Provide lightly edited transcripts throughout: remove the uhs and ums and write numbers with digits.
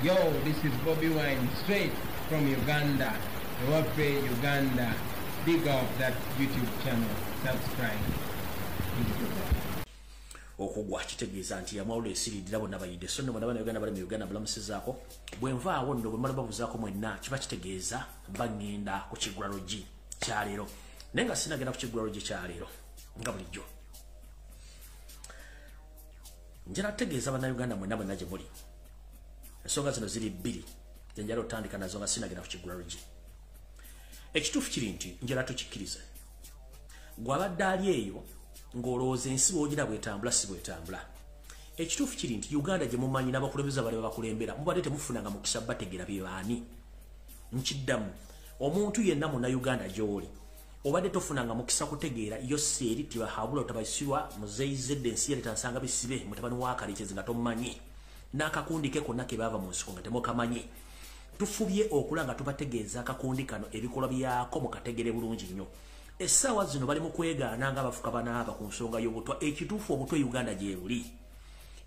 Yo, this is Bobby Wine, straight from Uganda. Ewaffe, Uganda. Big up that YouTube channel. Subscribe. Okugwa kitegeeza nti yamawulo esiridira bonna bayidde so nno bonna Uganda bali mu Uganda bulamusizaako bwenvaawo nno bwe mala babuzaako mwenna kiba kitegeeza bagenda ku kigulalogi kyaleero naye nga sinagenda ku kigulalogi kyaleero nga bulijjo njala tegeeza banna Uganda mwenna bwenna gye muli ensonga zino ziri bbiri njala otandika nazo nga sinagenda ku kigulalogi ekituufu kiri nti njala tukikkirize gwabadde ali eyo ngolooza ensi bw'ogira bwetambula si bwetambula ekituufu kiri nti Uganda gye mumanyi n'abakulembeze bali bakulembera mubadde temufunanga mukisa bategeera bye baani nkiddamu omuntu yenna muna Uganda gy'oli obadde tofunanga mukisa kutegeera Yoseri tibahabula otabayisirwa muzeyizedde ensi yali tansanga bisibe mutabani wa Kalikezi nga tomumanyi n'akakundi ke konna ke baava mu nsiko nga temukamanyi tufubye okulanga tubategeeza akakundi kano ebikolwa byako mukategere bulungi nnyo essaawa zino bali mu kwegaana nga abafuka banaaba ku nsonga y'obutwa ekituufu obutwa Uganda gye buli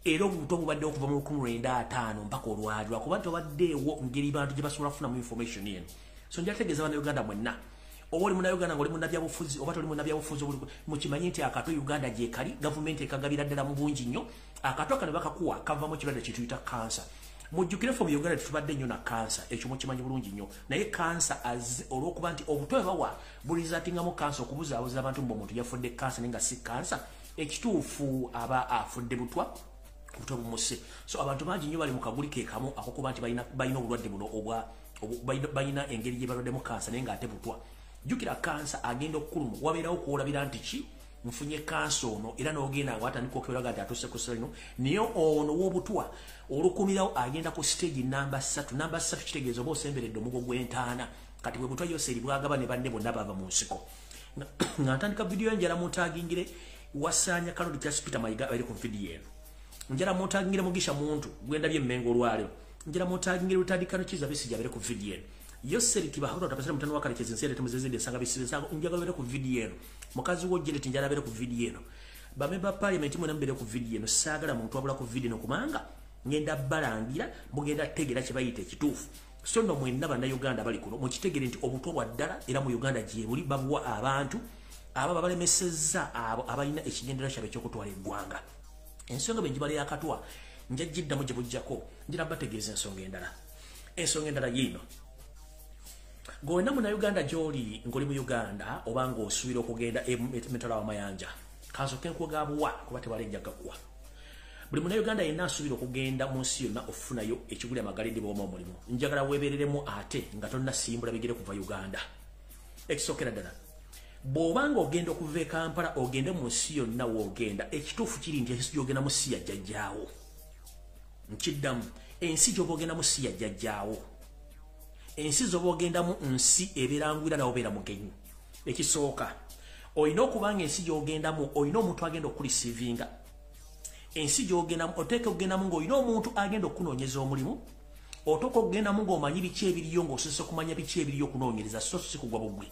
era obutwa bubadde okuva mu 1905 mpaka olwali lwakuba nti obaddeewo ngeri bantu gye basobola kufunamu information eno so njategeeza bana Uganda mwenna oba oli muna Uganda ng'oli munnabyabufuzi oba toli munnabyabufuzi mukimanyi nti akato Uganda gye kali gavumenti ekagabira ddala mu bungi nnyo akato kano bakakuwa kava mu kirwadde kye tuyita kansa mujjukire fo mu Uganda tetubadde nnyo na kansa ekyo mukimanyi bulungi nnyo naye kansa olw'okuba nti obutwe bawa bulizatingamu kansa okubuzaabuza abantu mbu omuntu yafudde kansa naye nga si kansa ekituufu aba afudde butwa bumuse so abantu bangi nnyo bali mu kaguli ke kamu akokuba nti balina obulwadde buno balina engeri gye balwaddemu kansa naye ng'ate butwa jjukira kansa agenda okukuluma wabeerawo kuolabira nti ki nfunye kansa ono era n'ogenda nga watandika okeberaga nti atuuse ku ssalino naye ono w'obutwa olukumirawo agenda ku stage namba 3 namba 3 kitegeeza oba osemberedde omugo gw'entaana kati bwe butwa Yoseri bwagaba ne banne bonna bava mu nsiko nga ntandika vidiyo njala muntagingire wasaanya kalodi kya Peter Mayiga bali ku vidiyo eno njala muntagingire Mugisha muntu gwendabye emmengo olwalero njala muntagingire Lutandikano Kiza Besigye abere ku vidiyo eno Yoseri kibahoro tapasira mutano wa Kalikezi nsere temuzezede sanga bisibe sanga njagala bere ku vidiyo eno mukazi wo Janet njala bere ku vidiyo eno bamemba parliament mu nambere ku vidiyo eno saagala muntu abula ku vidiyo eno kumanga ngenda balangira mugenda tegera kye bayita ekituufu so no mwenna bana Uganda bali kuno mukitegere nti obutwa bwa ddala era mu Uganda gye buli babuwa abantu aba balemesezza abo abalina ekigendera kyabe ky'okutwala eggwanga ensonga benjibali yakatwa njajjiddamu gye bujjako njira bategeeza ensonga endala yino gonna muna Uganda gy'oli ng'oli mu Uganda oba ng'osuubira okugenda emitala w'amayanja kasooke nkugabuwa kuba tebalenja gakuwa buli muna Uganda yenna asuubira okugenda mu nsi yonna okufunayo ekiguli amagalidi bw'oma omulimu njagala weebereremu ate nga tonnasimbula bigere kuva Uganda ekisookera ddala bw'obanga ogenda okuva e Kampala ogende mu nsi yonna w'ogenda ekituufu kiri nti ensi gy'ogenda mu si yajjajjaawo nkiddamu ensi gy'oba ogenda mu si yajjajjaawo ensi zoba ogendamu nsi eberangwira nawo beera mugenyi ekisooka olina okubanga ensi gy'ogendamu olina omuntu agenda okulisiivinga ensi gy'ogendamu oteeka okugendamu ng'olina omuntu agenda okunoonyeza omulimu otoka okugendamu ng'omanyi biki ebiriyo ng'osose okumanya biki ebiriyo okunoonyereza so si kugwa bugwe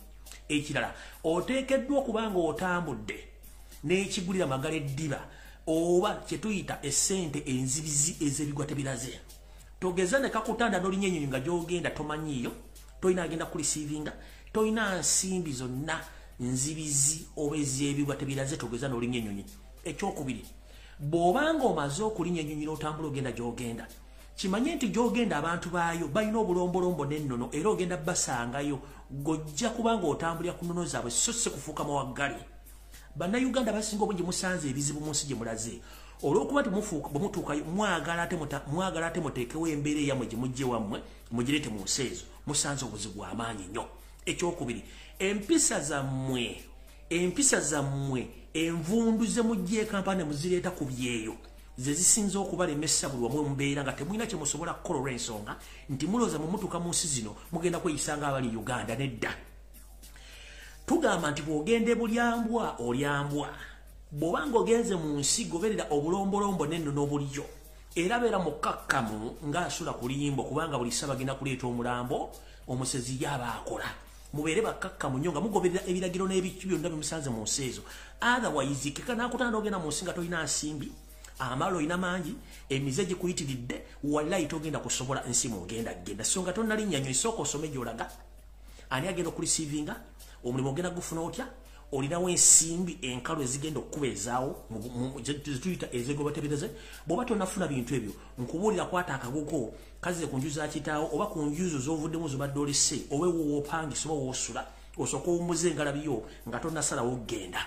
ekirala oteekeddwa okubanga otambudde n'ekigulira magala eddiba oba kye tuyita essente enzibizi ez'ebigwa tebiraze togeza ne kakutanda n'olinya ennyonyi nga gy'ogenda tomanyiiyo tolina agenda kulisiivinga tolina nsimbi zonna nzibizi oba ez'ebigwa tebiraze togeza n'olinya ennyonyi ekyokubiri bw'obanga omaze okulinya ennyonyi n'otambula ogenda gy'ogenda kimanye nti gy'ogenda abantu baayo balina obulombolombo n'ennono era ogenda basangayo gojja kubanga otambulira ku nnono zaabwe so si kufuuka mawaggali bannayuganda basinga obungi musanze ebizibu mu nsi gye mulaze olw'okuba bwe mutuukayo mwagala ate muteekewo embeera eyammwe gye mujje wammwe mugireete mu nsi ezo musanze obuzibu bw'amaanyi nnyo ekyokubiri empisa zammwe envundu ze mujja e Kampala ne muzireeta ku byeyo ze zisinza okubalemesa buli wamu mubeera nga temulina kye musobola kukola olw'ensonga nti mulooza mu mutuuka mu nsi zino mugenda kweyisanga abali Uganda nedda tugamba nti bw'ogenda ebulyambwa olyambwa bw'obanga ogenze mu nsi goberera obulombolombo n'ennono obuliyo era beera mukakkamu ng'asula ku liyimbo kubanga buli ssa bagenda kuleeta omulambo omusezi yaba akola mubeere bakakkamu nnyo nga mugoberera ebiragiro n'ebiki byonna bimusanze mu nsi ezo otherwise keka n'akutanda n'ogenda mu nsi nga tolina nsimbi amalo ina mangi emizeje kuyitiridde wallahi togenda kusobola nsimu genda songa tonna linnyanyo isoko osome gyolaga ani agenda okurisivinga omulimu ogenda gufuna otya olinawo ensimbi enkalo ezigenda okubezaawo tuyita ezegobatebereze bw'oba tonafuna bintu ebyo nkubuulira kwata akaguko kaze ku njuza kitaawo oba ku njuzo z'ovuddemu zobadde olese oba woopangisa oba woosula osooka owummuza engalabiyo nga tonnasalawo genda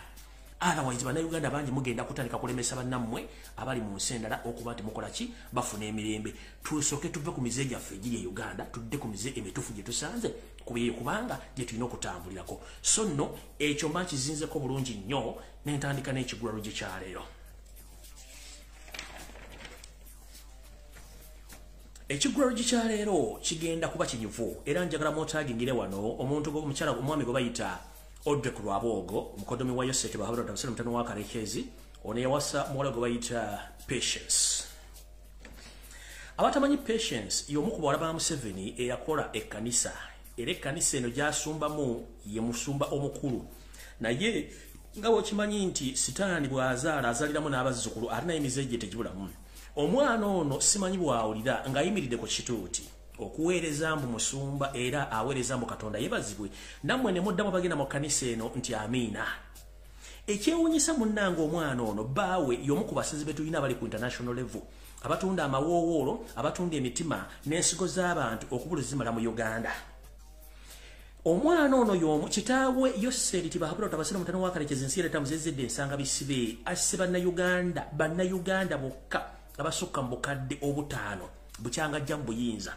otherwise bannayuganda bangi mugenda kutandika kulemesa bannammwe abali mu nsi endala okuba nti mukola ki bafuna emirembe tusooke tuve ku mize gyaffe egiri e Uganda tudde ku mize emituufu gye tusanze kubanga gye tulina okutambulirako so nno ekyo mba kizinzeko bulungi nnyo n'entandika n'ekigulalo gye kyaleero ekigulalo gye kyaleero kigenda kuba kinyuvu era njagala mwotagingire wano omuntu omukyala omwami gwe bayita Odrek Lwabogo mukodomi wa Yoseri bahabura tamusana mutano wa Karekezi ono yawasa muwala gwe bayita Patience abatamanyi Patience y'omu ku bawala ba Museveni eyakola ekkanisa era ekkanisa eno gyasumbamu ye musumba omukulu naye nga bw'okimanyi nti sitaani bw'azaala azaaliramu n'abazzukulu alina emize gye tegibulamu omwana ono simanyi bw'awulira ng'ayimiridde ku kituuti okuweereza mbu musumba era aweereza mbu Katonda yeebazibwe nammwe ne muddamu bagenda mu kkanisa eno nti amiina ekyewuunyisa munnanga omwana ono bbaawe y'omu ku basezi be tulina abali ku international level abatunda amawoowoolo abatunda emitima n'ensigo z'abantu okubula zimala mu Uganda omwana ono y'omu kitaawe Yoseri tibahabula tabasira mutano wa Karekezi ensi Etabuse zedde ensanga bisibe asse bannayuganda bokka abasukka mu bukadde obutaano bukyanga jja mu buyinza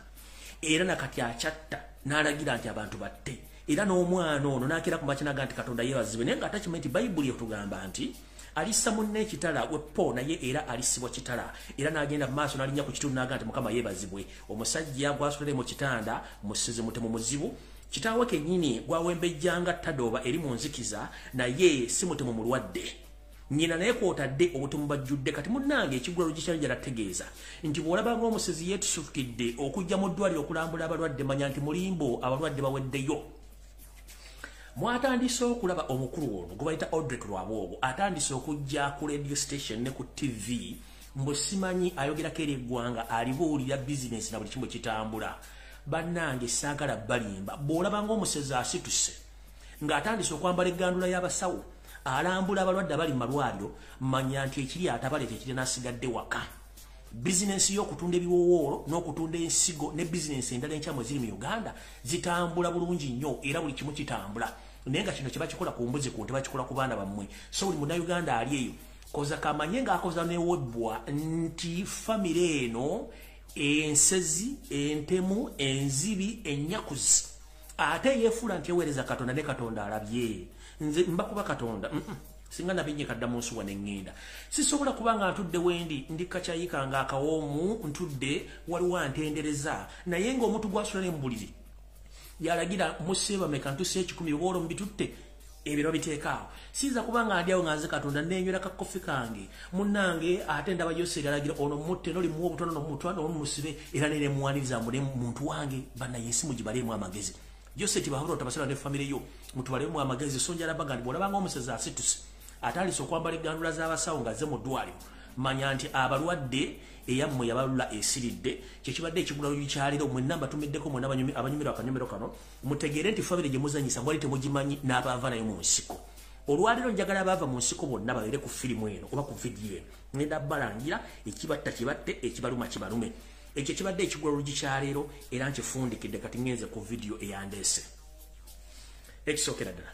era nakati akyatta n'alagira nti abantu batte era n'omwana ono n'akira ku makinaga nti Katonda yeebazibwe naye ng'atakimanyi nti Bayibuli etugamba nti alissa munne ekitala weppo naye era alisibwa kitala era n'agenda mu maaso n'alinnya ku kitundu n'aga nti Mukama yeebazibwe omusajja gw'asotole mu kitanda musize mutemu muzibu kitaawe kennyini gwawembejjanga ttadooba eri mu nzikiza naye si mutemu mulwadde nyina naye kwotadde obutumu bajjudde kati munnange ekigulalo gikyali gyalategeeza nti bw'olabanga omusezi yeetusufukidde okujja mu ddwaliro okulambula abalwadde manya nti mulimbo abalwadde baweddeyo mwatandise okulaba omukulu ono gwe bayita Odrek Lwabogo atandise okujja ku radio station ne ku TV mbu simanyi ayogerako eri eggwanga alibuulira bizinesi na buli kimu kitambula bannange saagala balimba bw'olabanga omusezi asituse ng'atandise okwambala eggandula y'abasawo alambula abalwadde abali mu malwaliro manya nti ekiri atabaleeta ekiri n'asigadde waka bizinesi y'okutunda ebiwoowoolo n'okutunda ensigo ne bizinesi endala enkyamu eziri mu Uganda zitambula bulungi nnyo era buli kimu kitambula naye nga kino kye bakikola ku mbuzi ku tebakikola ku baana bammwe so buli munnayuganda ali eyo koza kamanye ng'akoza newebbwa nti famire eno ensezi entemu enzibi ennyakuzi ate yeefuula nti eweereza Katonda ne Katonda alabye nze mbakuba Katonda singa nabinye kadda mu nsuwa n'eŋŋenda sisobola kubanga ntudde wendi ndikakyayikanga akawoomu ntudde waliwo antendereza naye ng'omuntu gwasula ne mu buliri yalagira museeba meka ntuse 10 oba olwo mbitutte ebiro biteekaawo siiza kubanga ndi awo nga nze Katonda neenywera kakofi kange munnange ate ndaba Yoseri alagira ono mutte noli muwa obutono nomutwala omumusibe era nene muwaniriza mbule muntu wange bannaye ensi mugibaleemu amagezi Yoseri tibahabula otabasala ne famire yo mutubaleemu amagezi so njalabaga nti bw'olabanga omusezi asituse atandise okwambala eggandula z'abasawo nga ze mu ddwaliro manya nti abalwadde eyammwe yabalula esiridde kyekibadde ekigulalo gikyaliro mwenna mbatumiddeko mwena abanyumirwa akanyumiro kano mutegeere nti famire gye muzanyisa mwali temugimanyi n'abaava nayo mu nsiko olwaliro njagala abaava mu nsiko bonna babeere ku firimu eno oba ku vidiyo eno ngenda balangira ekibatta kibatte ekibaluma kibalume ekyo kibadde ekigulalo gikyaleero era nkifundikidde kati ngenze ku vidiyo eyandeese ekisookera ddala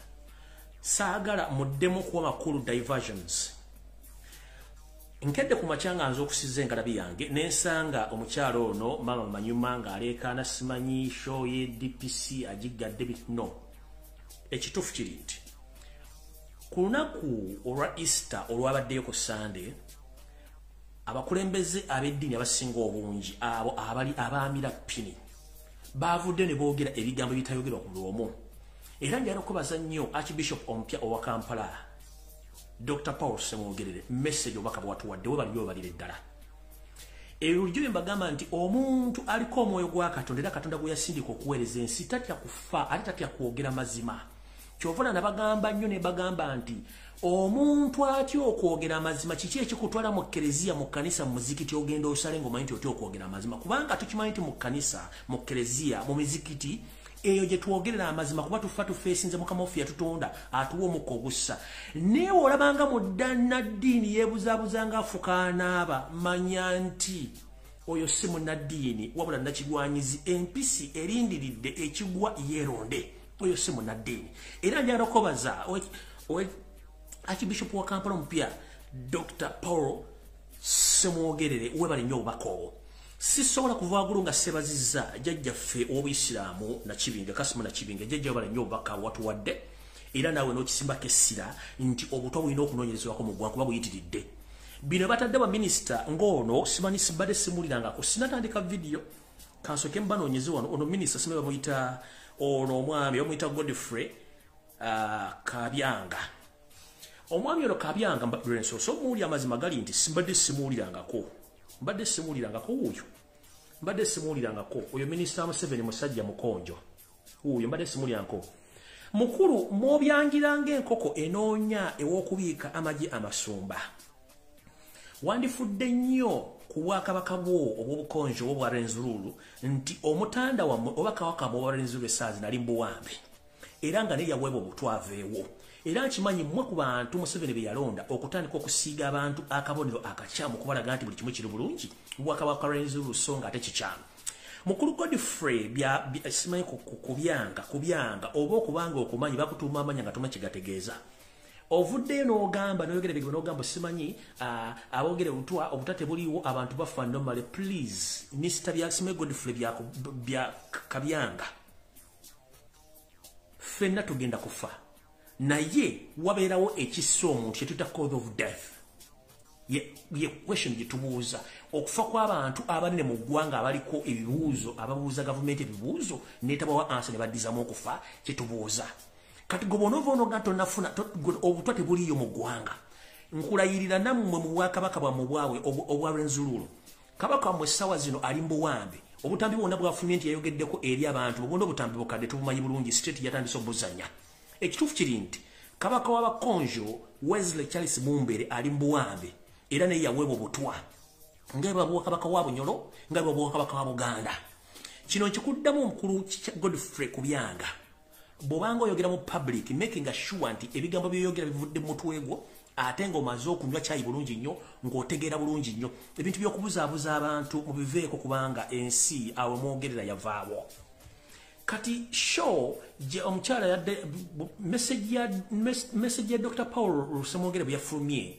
saagala muddemu kuwa makulu diversions nkedde ku makyanga nze okusiza engalabi yange nensanga omukyalo ono mama manyuma ng'aleekaana simanyi show ye DPC agiggadde bino ekituufu kiri nti ku lunaku olwa Easter olwabaddeyo ku Sunday abakulembeze ab'eddiini abasinga obungi abo abaamira ppini baavudde ne boogera ebigambo ebitayogerwa ku lwomu era njala okubaza nnyo Archbishop omupya owa Kampala Dr. Paul Semwogerere message obaka bwatuwadde we baliyo balire ddala ebyo bye mbagamba nti omuntu aliko omwoyo gwa Katonda era Katonda gwe yasindika okuweereza ensi tatya kufa ate tatya kwogera mazima Kyovula nabagamba nnyo ne bagamba nti omuntu atya okwogera amazima kiki ekikutwala mu Eklezia mu kanisa mu muzikiti ogenda osale ng'omanyi nti otya okwogera amazima kubanga tukimanyi nti mu kanisa mu Eklezia mu mizikiti eyo gye twogerera amazima kuba tufa tufeesinze Mukama waffe yatutonda atuwa omukka ogussa naye olabanga mu ddannaddiini yeebuzaabuza ng'afuka anaaba manya nti oyo si munnaddiini wabula nakigwanyizi empisi erindiridde ekigwa yeeronde oyo si munnaddiini era njagala okubaza Archbishop wa Kampala omupya Dr. Paul Semwogerere webale nnyo obubaka obwo sisobola kuvaagulu nga sebazizza jjajjaffe ow'Obuyisiraamu Nakibinge Kasimu Nakibinge jjajja webale nnyo obubaka watuwadde era naawe n'okisimbako essira nti obutwa bulina okunoonyerezebwako mu ggwanga kuba buyitiridde bino batadde baminisita ng'ono simanyi sibadde simuulirangako sinatandika vidiyo kansooke mbanoonyeze wano ono minisita simanyi bamuyita ono omwami bamuyita Godfrey Kabyanga omwami ono Kabyanga lwensoso muuli amazima gali nti mbadde simuulirangako oyo minisita Museveni musajja mukonjo uyo mbadde simuulirangako mukulu mw'obyangiranga enkoko enoonya ew'okubiika amagi amasumba wandifudde nnyo ku bwakabaka bwo obw'obukonjo obwa Renzurulu nti omutanda wammwe oba kabaka bwa Renzurulu essaazi nali mbuwambe era nga ne yaweebwa obutwaveewo era nkimanyi mmwe ku bantu Museveni be yalonda okutandika okusiiga abantu akabonero akakyamu kubalaga nti buli kimu kiri bulungi bwakabaka Renzurulu so nga ate kikyamu mukulu Godfrey simanyi kubyanga oba okubanga okumanyi bakutuuma amanya nga tuma kigategeeza ovuddeyo n'ogamba n'oyogera ebigambo n'ogamba simanyi aboogere olutwa obutate buliwo abantu bafa normally please Mr. Simanyi Godfrey bya Kabyanga ffenna tugenda kufa naye wabeerawo ekissa omuntu kyetuyita cause of death ye question gye tubuuza okufa kw'abantu abanene mu ggwanga abaliko ebibuuzo ababuuza gavumenti ebibuuzo neetabawa ansa ne baddizamu okufa kyetubuuza kati gobonovo onoga tonafuna obutwa tebuliyo mu ggwanga nkulayirira nammwe mu bwakabaka bwammwe bwawe obwa Renzurulu kabaka wammwe essaawa zino ali mbuwambe obutambi bwonna bwafumye nti yayogeddeko eri abantu bwonna obutambi bukadde tubumanyi bulungi state yatandise obuzanya ekituufu kiri nti kabaka w'abakonjo Wesley Charles Mumbere ali mbuwambe era naye yaweebwa obutwa nga bwe bwakabaka wa Bunyolo nga bwe bwakabaka wa Buganda kino nkikuddamu omukulu Godfrey Kubyanga bw'obanga oyogera mu public making sure nti ebigambo by'oyogera bivudde mu mutwe gwo ate ng'omaze okunywa caayi bulungi nnyo ng'otegeera bulungi nnyo ebintu by'okubuzaabuza abantu mubiveeko kubanga ensi awe mwogerera yavaawo kati show je omukyala yadde message ya Dr. Paul Semwogere bwe yafulumye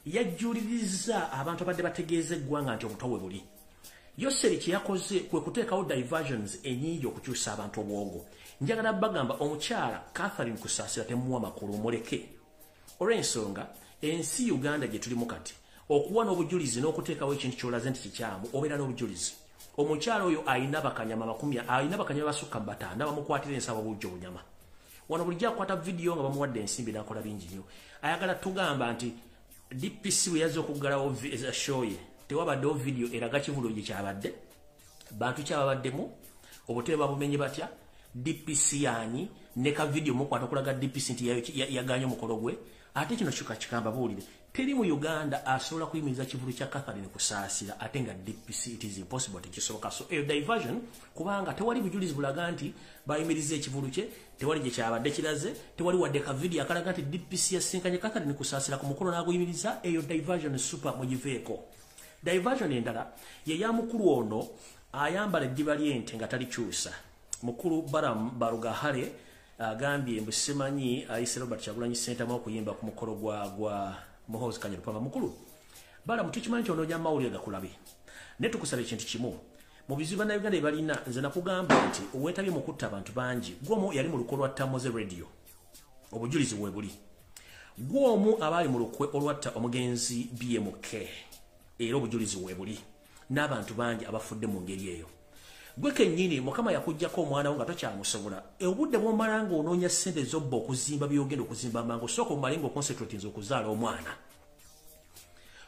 yajjuliriza abantu abadde bategeeza eggwanga nti obutwa we buli Yoseri kye yakoze kwe kuteekawo diversions ennyingi okukyusa abantu obwongo njagala bagamba omukyala Catherine Kusaasira temuwa makulu muleke olw'ensonga ensi Uganda gye tulimu kati okuwa n'obujulizi n'okuteekawo ekintu ky'olaze nti kikyamu obeera n'obujulizi omukyala oyo ayina bakanyama basukka mu 5 bamukwatira ensaba bujjo bunyama wano bulijjo akwata vidiyo nga bamuwadde ensimbi n'akola bingi nnyo ayagala tugamba nti DPC bwe yazze okuggalawo show ye tewabaddewo vidiyo eraga kivulu gye kyabadde bantu kyababaddemu obutebe babumenye batya DPC yanyi ne ka video mukwata kulaga DPC nti yaganya omukolo gwe ate kino kikamba buulire teri mu Uganda asobola kuyimiriza kivulu kya Catherine Kusaasira ate nga DPC it is impossible tekisoboka so diversion kubanga tewali bujulizi bulaga nti bayimiriza ekivulu kye tewali gye kyabadde kiraze tewali wadde ka video akalaga nti DPC yasinkanye Catherine Kusaasira ku mukolo n'aguyimiriza eyo diversion super mugiveeko diversion endala ye ya mukulu ono ayambala eddiba ly'ente nga talikyusa mukulu Barugahale agambye mbu simanyi ayise Robert Kyagulanyi Ssentamu okuyimba ku mukolo gwa Muhoozi Kanyarupanga mukulu bala mutukimanyi kyono ojja mawulire gakulabe ne tukusaba ekintu kimu mu bizibu na Uganda balina nze nakugamba nti owetabye mu kutta abantu bangi gwomu yali mu lukwe lwa Tamoze Radio obujulizi bwe buli gwomu abali mu lukwe olwatta omugenzi BMK era obujulizi bwe buli n'abantu bangi abafudde mu ngeri eyo gwe kennyini Mukama yakujjako omwana wo nga tokyamusobola obudde bw'omalanga onoonya ssente z'obba okuzimba byogenda okuzimba amangu sooka omalenga oconcentratinza okuzaala omwana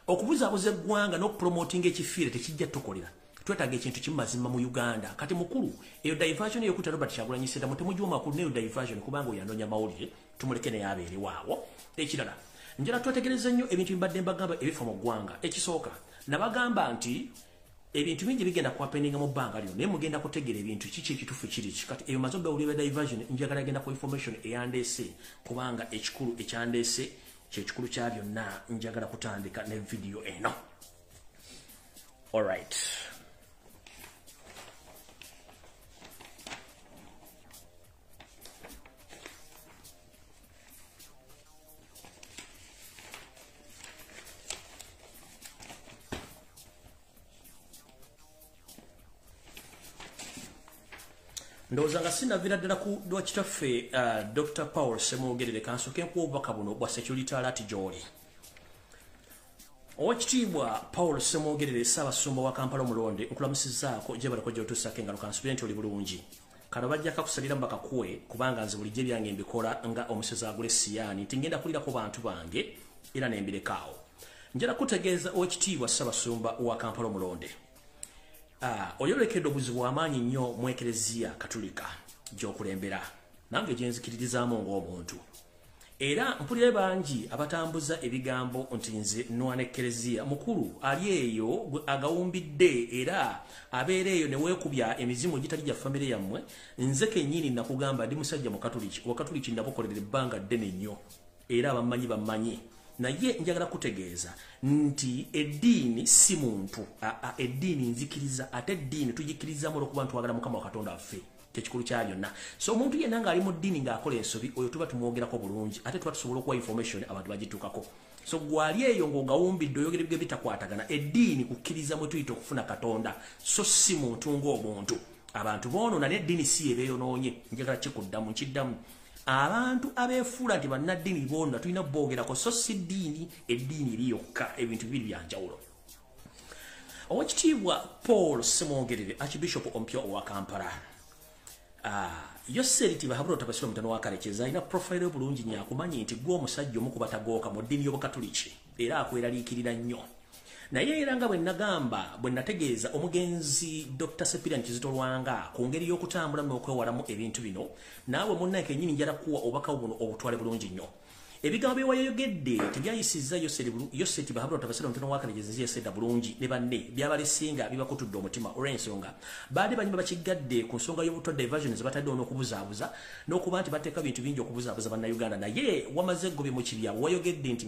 okubuzaabuza eggwanga n'okupromotinga ekifiire tekijja tukolera twetaaga ekintu kimazima mu Uganda kati mukulu eyo diversion eyo kuta Robert Kyagulanyi Ssentamu temujwa makulu neyo diversion kubanga oyandonya mawulire tumuleke ne yabeere waawo ekirala njala twetegereza nnyo ebintu mbadde mbagamba ebifa mu ggwanga ekisooka nabagamba nti ebintu bingi bigenda kwapeninga mu bbanga lino naye mugenda kutegera ebintu kiki ekitufu kiri kati eyo mazobe ulibe diversion njagala genda ku information eyandeese kubanga ekikulu ekyandeese kyekikulu kya byonna njagala kutandika ne video eno. Alright. Ndowooza nga sinavira ddala ku lwakitaffe Dr. Paul Semwogerere kansoke nkuwa obubaka buno bwa security alert gy'oli. Owekitiibwa Paul Semwogerere Ssaabasumba wa Kampala Omulonde nkulamusizaako gye balako gy'otuusako engalo kansubire nti oli bulungi. Kano bajja kakusalira mbakakuwe kubanga nze bulijjo byange mbikola nga omusezi agula Siyaani nti ngenda kulirako bantu bange era ne mbirekaawo. Njala kutegeeza Owekitiibwa Ssaabasumba wa Kampala Omulonde. Oyolekedde obuzibu bw'amaanyi nnyo mu Ekereziya Katulika gy'okulembera nange gye nzikiririzaamu ng'omuntu. Era mpulire bangi abatambuza ebigambo nti nze nwana Ekereziya mukulu ali eyo agawumbidde era abeera eyo ne weekubya emizimu gitali gya famire yammwe nze kennyini nakugamba ndi musajja mu Katuliki Wakatuliki nabukolerera ebbanga ddene nnyo era bammanyi naye njagala kutegeeza nti eddiini si muntu eddiini nzikiriza ate eddiini tugikirizamu olw'okuba ntwagala Mukama wa Katonda waffe kyekikulu kya byonna. So omuntu yenna ng'ali mu ddiini ng'akola ensobi oyo tuba tumwogerako bulungi ate tuba tusobola okuwa information abantu bagituukako. So gwali eyo ng'ogawumbidde oyogere bige bitakwatagana eddiini kukkiriza mwe tuyita okufuna Katonda so si muntu ng'omuntu. Abantu boonoona n'eddiini si ebeeyonoonye njagala kikuddamu nkiddamu. Abantu abeefuula nti bannaddiini boonna tulina boogerako so si ddiini eddiini eri yokka ebintu bibiri bya njawulo. Owekitiibwa Paul Semwogerere Archbishop ompya owa Kampala Yoseri tibahabula otabasira mutano wa Kalekeza alina profile bulungi nnyo akumanyi nti gwe omusajja omu ku batagooka mu ddiini y'Obukatuliki era akweraliikirira nnyo. Naye era nga bwe nagamba bwe nategeeza omugenzi Dr. Sepirian Kizito Lwanga ku ngeri y'okutambula n'okwewalamu ebintu bino naawe munnange kennyini njala kuwa obubaka buno obutwale bulungi nnyo. Ebigambo bye wayogedde tebyayisizza Yoseri tibahabula otabasira mutano wa Kalekeza nziyesedda bulungi ne banne byabalesinga bibakutudde omutima olw'ensonga baali banyuma bakigadde ku nsonga y'obutwa diversion ze bataddewo n'okubuzaabuza n'okuba nti bateeka bintu bingi okubuzaabuza bannayuganda naye wamaze gobe mu kibya wayogedde nti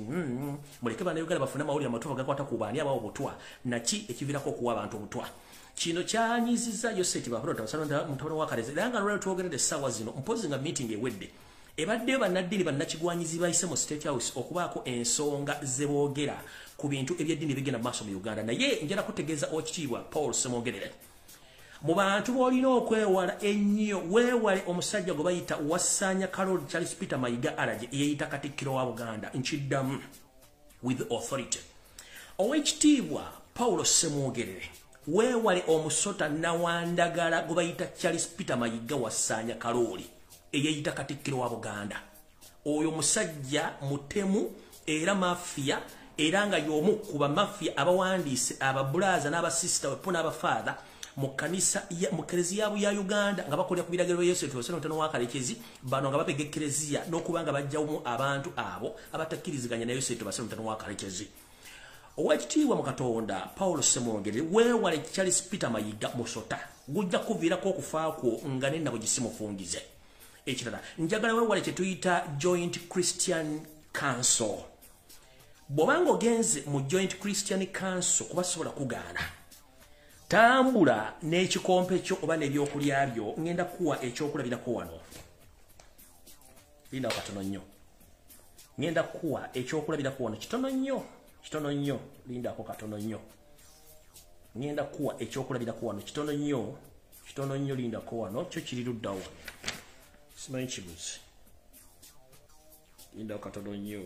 muleke bannayuganda bafune amawulire amatuufu agakwata ku baani abawo obutwa naki ekiviirako okuwa abantu obutwa. Kino kyanyizizza Yoseri tibahabula otabasira mutano wa Kalekeza era nga lwali twogeredde essaawa zino mpozi nga meeting ewedde ebaddeyo bannaddiini bannakigwanyizi bayise mu State House okubaako ensonga ze boogera ku bintu ebyeddiini bigenda mu maaso mu Uganda. Naye njala kutegeeza Owekitiibwa Paul Semwogerere mu bantu b'olina okwewala ennyo weewale omusajja gwe bayita Wasanya Carol Charles Peter Mayiga Alage yeeyita Katikkiro wa Buganda nkiddamu with authority. Owekitiibwa Paul Semwogerere weewale omusota Nawandagala gwe bayita Charles Peter Mayiga Wasanya Carol eyeyita Katikkiro wa Buganda. Oyo musajja mutemu era mafia era nga y'omu ku bamafia abawandiise ababulaza n'abasista wepo n'abafaatha mu kanisa mu Ekereziya ya Uganda nga bakolera ku biragiro bya Yesu Kristo mutano wa Kalekezi bano nga bapega Ekereziya n'okubanga bajjawo abantu abo abatakkiriziganya na Yesu Kristo mutano wa Kalekezi. Owekitiibwa mu Katonda Paul Semwogerere weewale Charles Peter Mayiga musota gujja kuviirako okufaako nga nenna bwe gisimufungize. Ekirala njagala weewale kye tuyita Joint Christian Council. Bw'obanga ogenze mu Joint Christian Council kuba sobola kugaana tambula n'ekikompe kyo oba n'ebyokulya byo ngenda kuwa ekyokulabirako wano. Linda katono nnyo ngenda kuwa ekyokulabirako wano kitono nnyo lindako katono nnyo ngenda kuwa ekyokulabirako wano kitono nnyo lindako wano kyo kiri ludda wano simanyi kibuzi linda katono nnyo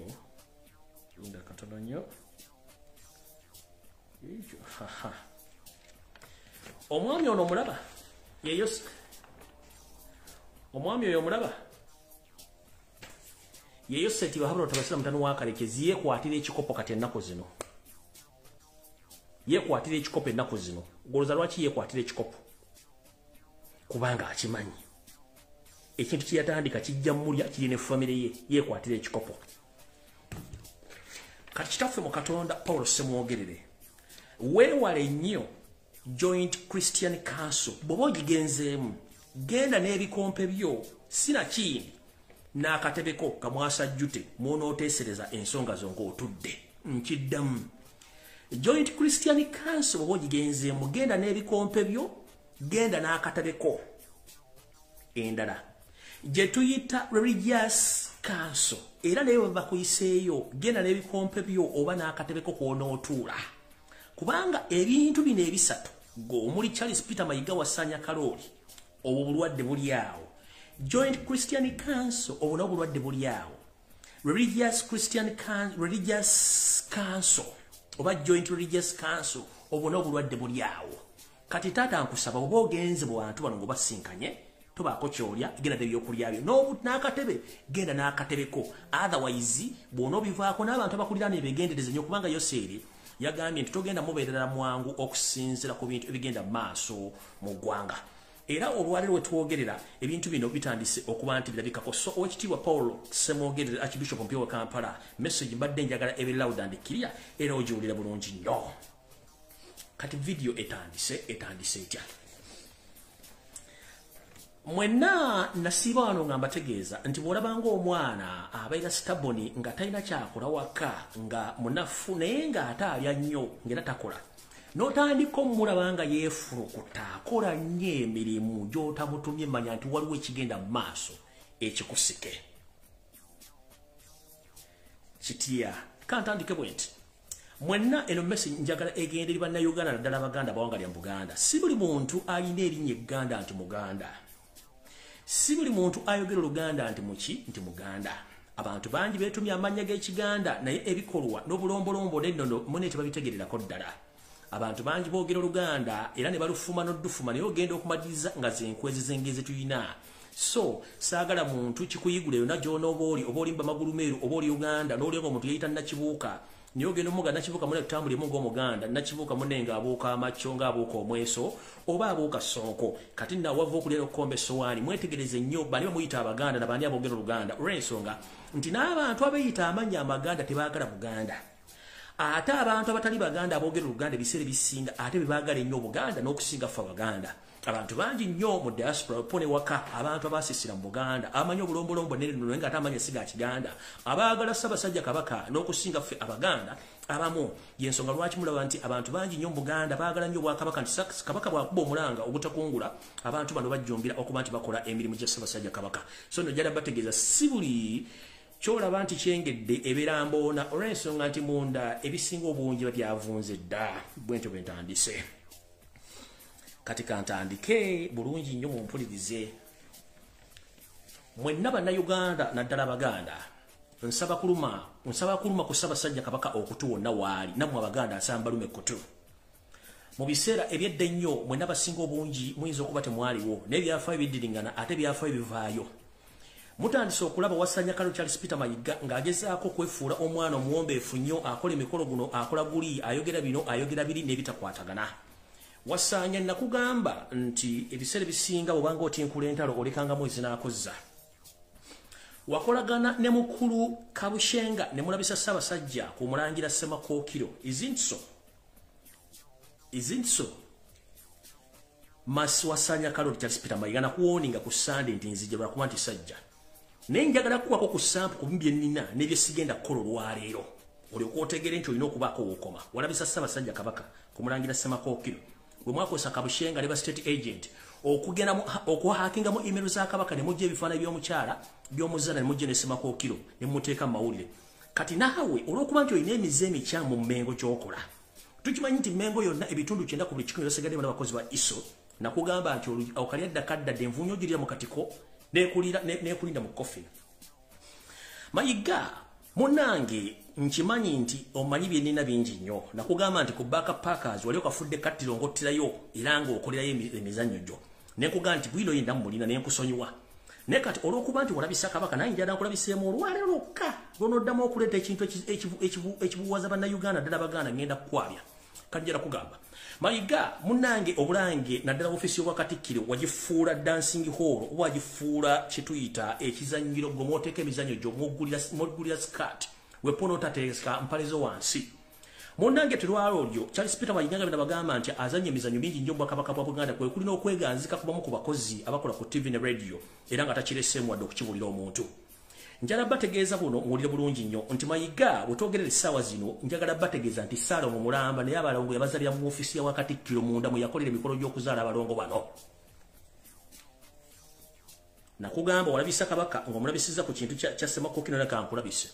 ekyo omwami ono omulaba ye Yoseri tibahabula otabasira mutano wa Kalekezi yeekwatira ekikopo kati ennaku zino yekwatira ekikopo ennaku zino goloza lwaki yekwatira ekikopo kubanga akimanyi ekintu kyeyatandika kijja mulya kiri ne famire ye yekwatira ekikopo kati kitaffe mu Katonda Paulo semwogerere weewale nnyo Joint Christian Council bw'oba ogigenzeemu genda n'ebikompe byo sinakindi n'akatebeko kamwasajjute mw'onooteesereza ensonga zo ng'otudde nkiddamu Joint Christian Council bw'oba ogigenzeemu genda n'ebikompe byo genda n'akatebeko endala gye tuyita Religious Council era naye bwe bakuyiseeyo genda n'ebikompe byo oba n'akatebeko kw'onootuula kubanga ebintu bino ebisatu ng'omuli Charles Peter Mayiga Wasanya Kalooli obwo bulwadde buli awo Joint Christian Council obwo nabwo bulwadde buli awo Religious Council oba Joint Religious Council obwo nabwo bulwadde buli awo kati taata nkusaba oba ogenze mu bantu bano ng'obasinkanye tobaako kyolya genda n'ebyokulya byo n'akatebe genda n'akatebeko otherwise bw'onoobivaako n'abantu abakuliraana ebegendereze nnyo kubanga Yoseri yagambye nti togenda mubeerera mwangu okusinzira ku bintu ebigenda maaso mu ggwanga era olwaleero wetwogerera ebintu bino bitandise okuba nti birabikako so owekitiibwa Paulo semwogerere Archbishop Mpio wa Kampala message mbadde njagala ebe loud and clear era ogiwulira bulungi nnyo kati video etandise etya mwenna nasiba wano nga mbategeeza nti bw'olabanga omwana abeera staboni nga talina kyakola waka nga munafu naye ng'ate alya nnyo ng'era takola n'otandika omulaba nga yeefulukuta akola nnyo emirimu gy'otamutumye manya nti waliwo ekigenda mu maaso ekikusike kitya kantandike bwe nti mwenna eno message njagala egenda eri bannayuganda naddala abaganda bawangalya mu Buganda si buli muntu alina erinnya egganda nti Muganda si buli muntu ayogera Oluganda nti muki nti Muganda abantu bangi beetumya amannya g'Ekiganda naye ebikolwa n'obulombolombo n'ennono mune tebabitegererako ddala abantu bangi boogera Oluganda era ne balufuma n'oddufuma naye ogenda okumaliriza nga zenkwezi zengeze tuyina so saagala muntu kikuyigula yonna gy'onooba oli oba olimba magulumeeru oba oli Uganda n'olyenga omuntu yeyita Nakibuuka niyo ogenda omuga Nakibuuka mune tutambulemu ng'Omuganda Nakibuuka mune ng'abuuka amacco ng'abuuka omweso oba abuuka Sonko kati nawava okulyera okukomba essowaani mwetegereze nnyo bani bamuyita Abaganda nabani aboogera Oluganda olw'ensonga nti n'abantu abeeyita amannya Amaganda tebaagala Buganda ate abantu abatali Baganda aboogera Oluganda ebiseera ebisinga ate bebaagala ennyo Obuganda n'okusinga ffe Abaganda abantu bangi nnyo mu diaspora pone waka abantu abasisira mu Buganda amanyi obulombolombo n'ennono nga ate amanya siga Kiganda abaagala Ssaabasajja Kabaka n'okusinga ffe Abaganda abamu y'ensonga lwaki mulaba nti abantu bangi nnyo mu Buganda baagala nnyo Obwakabaka nti Kabaka bwakuba omulanga obutakungula abantu bano bajjumbira okuba nti bakola emirimu gya Ssaabasajja Kabaka so nno jala bategeeza si buli kyolaba nti kyengedde ebiramboona olw'ensonga nti munda ebisinga obungi babyavunze dda bwentyo bwe ntandise kati kantandike bulungi nnyo mumpulirize mwenna bannayuganda naddala Abaganda nsaba kuluma ku Ssaabasajja Kabaka okutu wonna waali nammwe Abaganda nsaba balume kutu mu biseera ebyedda ennyo mwenna basinga obungi muyinza okuba temwaliwo n'ebyafaayo biddiringana ate byafaayo bivaayo mutandise okulaba Wasanya Kalooli Charles Peter Mayiga ng'agezaako okwefuula omwana omuwombeefu nnyo akola emikolo guno akola guli ayogera bino ayogera biri n'ebitakwatagana Wasanya nakugamba nti ebiseera bisinga bw'obanga otinkula entalo olekangamu ezinaakozza wakolagana ne mukulu Kabushenga ne mulabisa Ssaabasajja ku Mulangira Ssemakookiro isn't so Mas Wasanya Kalooli Charles Peter Mayiga nakuwoninga ku Sunday nti nzija lwakuba nti sajja naye njagala kuwako ku sampu ku bye nnina n'ebye sigenda kukola olwaleero olyoka otegere nti olina okubaako wookoma walabisa Ssaabasajja Kabaka ku Mulangira Ssemakookiro bwe mwakozesa Kabushenga ne state agent okugenda okuhakingamu email za Kabaka ne mujja ebifaananyi by'omukyala by'omuzaana ne mujja ne Ssemakookiro ne muteeka mu mawulire kati naawe olw'okuba nti olina emize emikyamu mu Mmengo gy'okola tukimanyi nti Mmengo yonna ebitundu 9 ku buli 100 basigaddemu n'abakozi ba ISO nakugamba nti okalya ddakaddadde envunyo ogirira mu katiko n'ekulinda mu kofi Mayiga munange nkimanyi nti omanyi bye nnina bingi nnyo nakugamba nti ku backpackers wali okafudde kattiro ng'ottirayo era ng'okolerayo emizannyo gyo nenkugamba nti bwino yenda mulina nenkusonyiwa naye kati olw'okuba nti walabisa Kabaka naye njagala nkulabiseemu olwaleero lwokka lw'onoddamu okuleeta ekintu ekibuwaza bannayuganda ddala Abaganda ngenda kukwabya kanjira kugamba Mayiga munange obulange naddala ofisi y'Obwakatikkiro wagifuula dancing hall oba wagifuula kituyita ekizannyiro gomoteka emizannyo gyo mogulira skirt wepono tateeka mpalezo wansi munange terwalo olyo Charles Peter Mayiga nga bagamba nti azanye emizannyo mingi nnyo Bwakabaka bwa Buganda kwe kulina okweganzika kubamu ku bakozi abakola ku TV ne radio era nga takireseemu wadde okukibulira omuntu njala bategeeza buno mulire bulungi nnyo nti Mayiga bwetogerera essaawa zino njagala bategeeza nti Saalo mu Mulamba naye abalongo yabazalira mu ofisi ya Wakatikkiro munda mwe yakolera emikolo gy'okuzaala abalongo bano nakugamba walabisa kabaka ng'omulabisiza ku kintu kya Ssemakokino ne kankulabise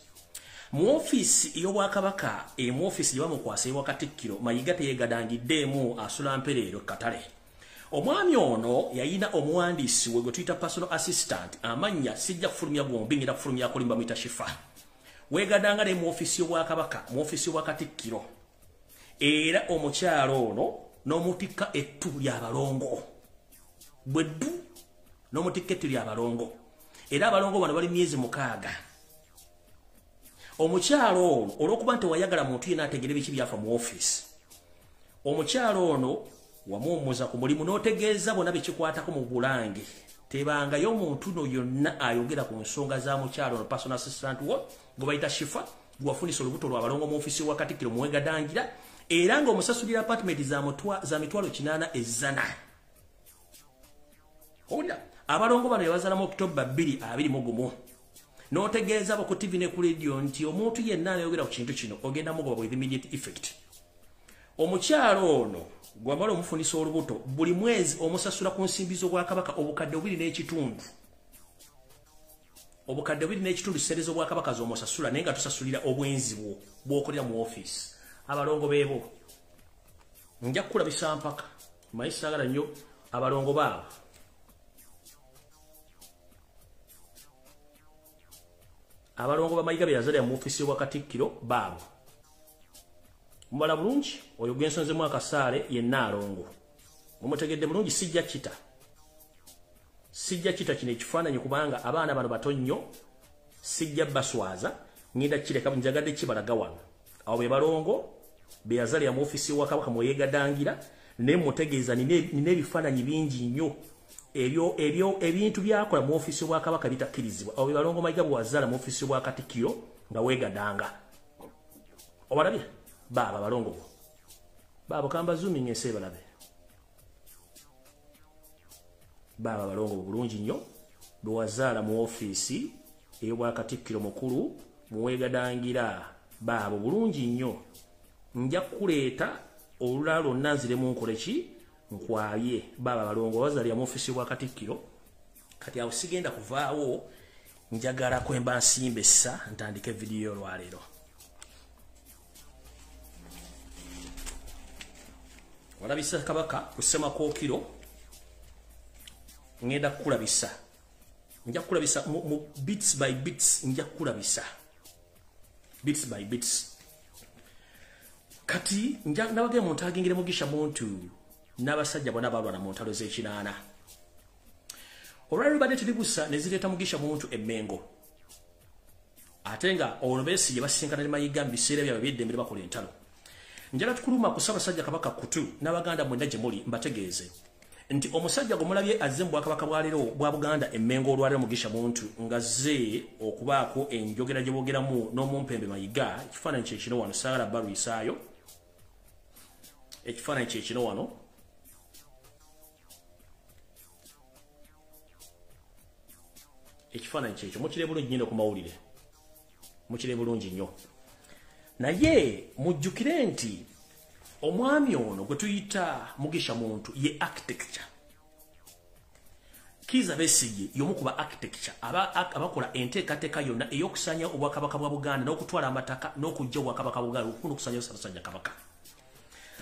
mu ofisi y'Obwakabaka mu ofisi gye bamukwasa y'Ewakatikkiro Mayiga teyeegadangiddeemu asula mpereero katale omwami ono yayina omuwandiisi we gwe tuyita personal assistant amannya sijja kufulumya gombi ngenda kufulumya kulimba mwita Shifa weegadanga ne mu ofisi y'Obwakabaka mu ofisi y'Obwakatikkiro era omukyalo ono n'omutikka ettu ly'abalongo bweddu n'omutikka ettu ly'abalongo era abalongo bano bali myezi 6 omukyalo ono olw'okuba nti wayagala muntu yenna ategere biki byafa mu ofisi omukyalo ono wamuwummuza ku mulimu n'otegeeza bonna bekikwatako mu bulange tebangayo omuntu no yonna ayogera ku nsonga za mukyalo ono personal assistant wo gwe bayita Shifa gwe wafunisa olubuto lw'abalongo mu ofisi y'Owakatikkiro muwegadangira era ng'omusasulira apartment za mitwalo 8 ezzana owulira abalongo bano yabazaala mu October 2021 n'otegeeza abo ku TV ne ku radio nti omuntu yenna ayogera ku kintu kino ogenda mugoba with immediate effect omukyalo ono gwamala omufunisa olubuto buli mwezi omusasula ku nsimbi z'Obwakabaka obukadde 2 n'ekitundu obukadde 2 n'ekitundu serezo Obwakabaka z'omusasula naye nga tusasulira obwenzi bw'okolera mu office abalongo beebo nja kukulabisa mpaka mayisaagala nnyo abalongo baabo abalongo ba Mayiga yazalira mu ofisi y'Obwakatikkiro baabo mubala bulungi oyo gwensonzemu akasaale yenna alongo mumutegedde bulungi sijja kita kino ekifaananyi kubanga abaana bano bato nnyo sijja baswaza ngenda kireka njagadde kibalaga wano awo be balongo be yazalira mu ofisi y'Obwakabaka mweyegadangira ne mutegeeza nina ebifaananyi bingi nnyo ebintu byakola mu ofisi y'Obwakabaka bitakkirizibwa awo be balongo Mayiga bwe wazaala mu ofisi y'Obwakatikkiro nga weegadanga obalabye baba balongo baba kamba zooming ese balabe baba balongo bulungi nnyo bwewazaala mu ofisi ey'Obwakatikkiro mukulu muweegadangira baba bulungi nnyo nja kuleeta olulala lwonna nziremu nkole ki nkwabye baba balongo bazaalira mu ofisi y'Obwakatikkiro kati awo sigenda kuvaawo njagala kwemba nsimbesa ntandike vidiyo olwaleero walabisa kabaka ku Ssemakokiro ngenda kukulabisa nja kukulabisa mu bits by bits nja kukulabisa bits by bits kati nja nabage muntu agingire Mugisha muntu n'abasajja bonna balwana mu ntalo z'ekinaana olwaliro badde tulibusa ne zireeta Mugisha muntu emmengo ate nga Endobesu gye basinkana ne Mayiga mu biseera byabwe by'eddembe bakola entalo njala tukuluma ku Ssaabasajja Kabaka kutu n'Abaganda mwenna gye muli mbategeeze nti omusajja gomulabye azze mu Bwakabaka bwa leero bwa Buganda emmengo olwaliro Mugisha muntu ngazze okubaako enjogera gye boogeramu n'omumpembe Mayiga ekifaananyi kye kino wano saagala balwisaayo ekifaananyi kye kino wano ekifaananyi kyekyo mukire bulungi nnyo ku mawulire mukire bulungi nnyo naye mujjukire nti omwami ono gwe tuyita Mugisha muntu ye architecture Kiza Besigye y'omu ku ba architecture abakola enteekateeka yonna ey'okusanya Obwakabaka bwa Buganda n'okutwala amataka n'okujja Obwakabaka bwa Buganda okufuna okusanya Ssaabasajja Kabaka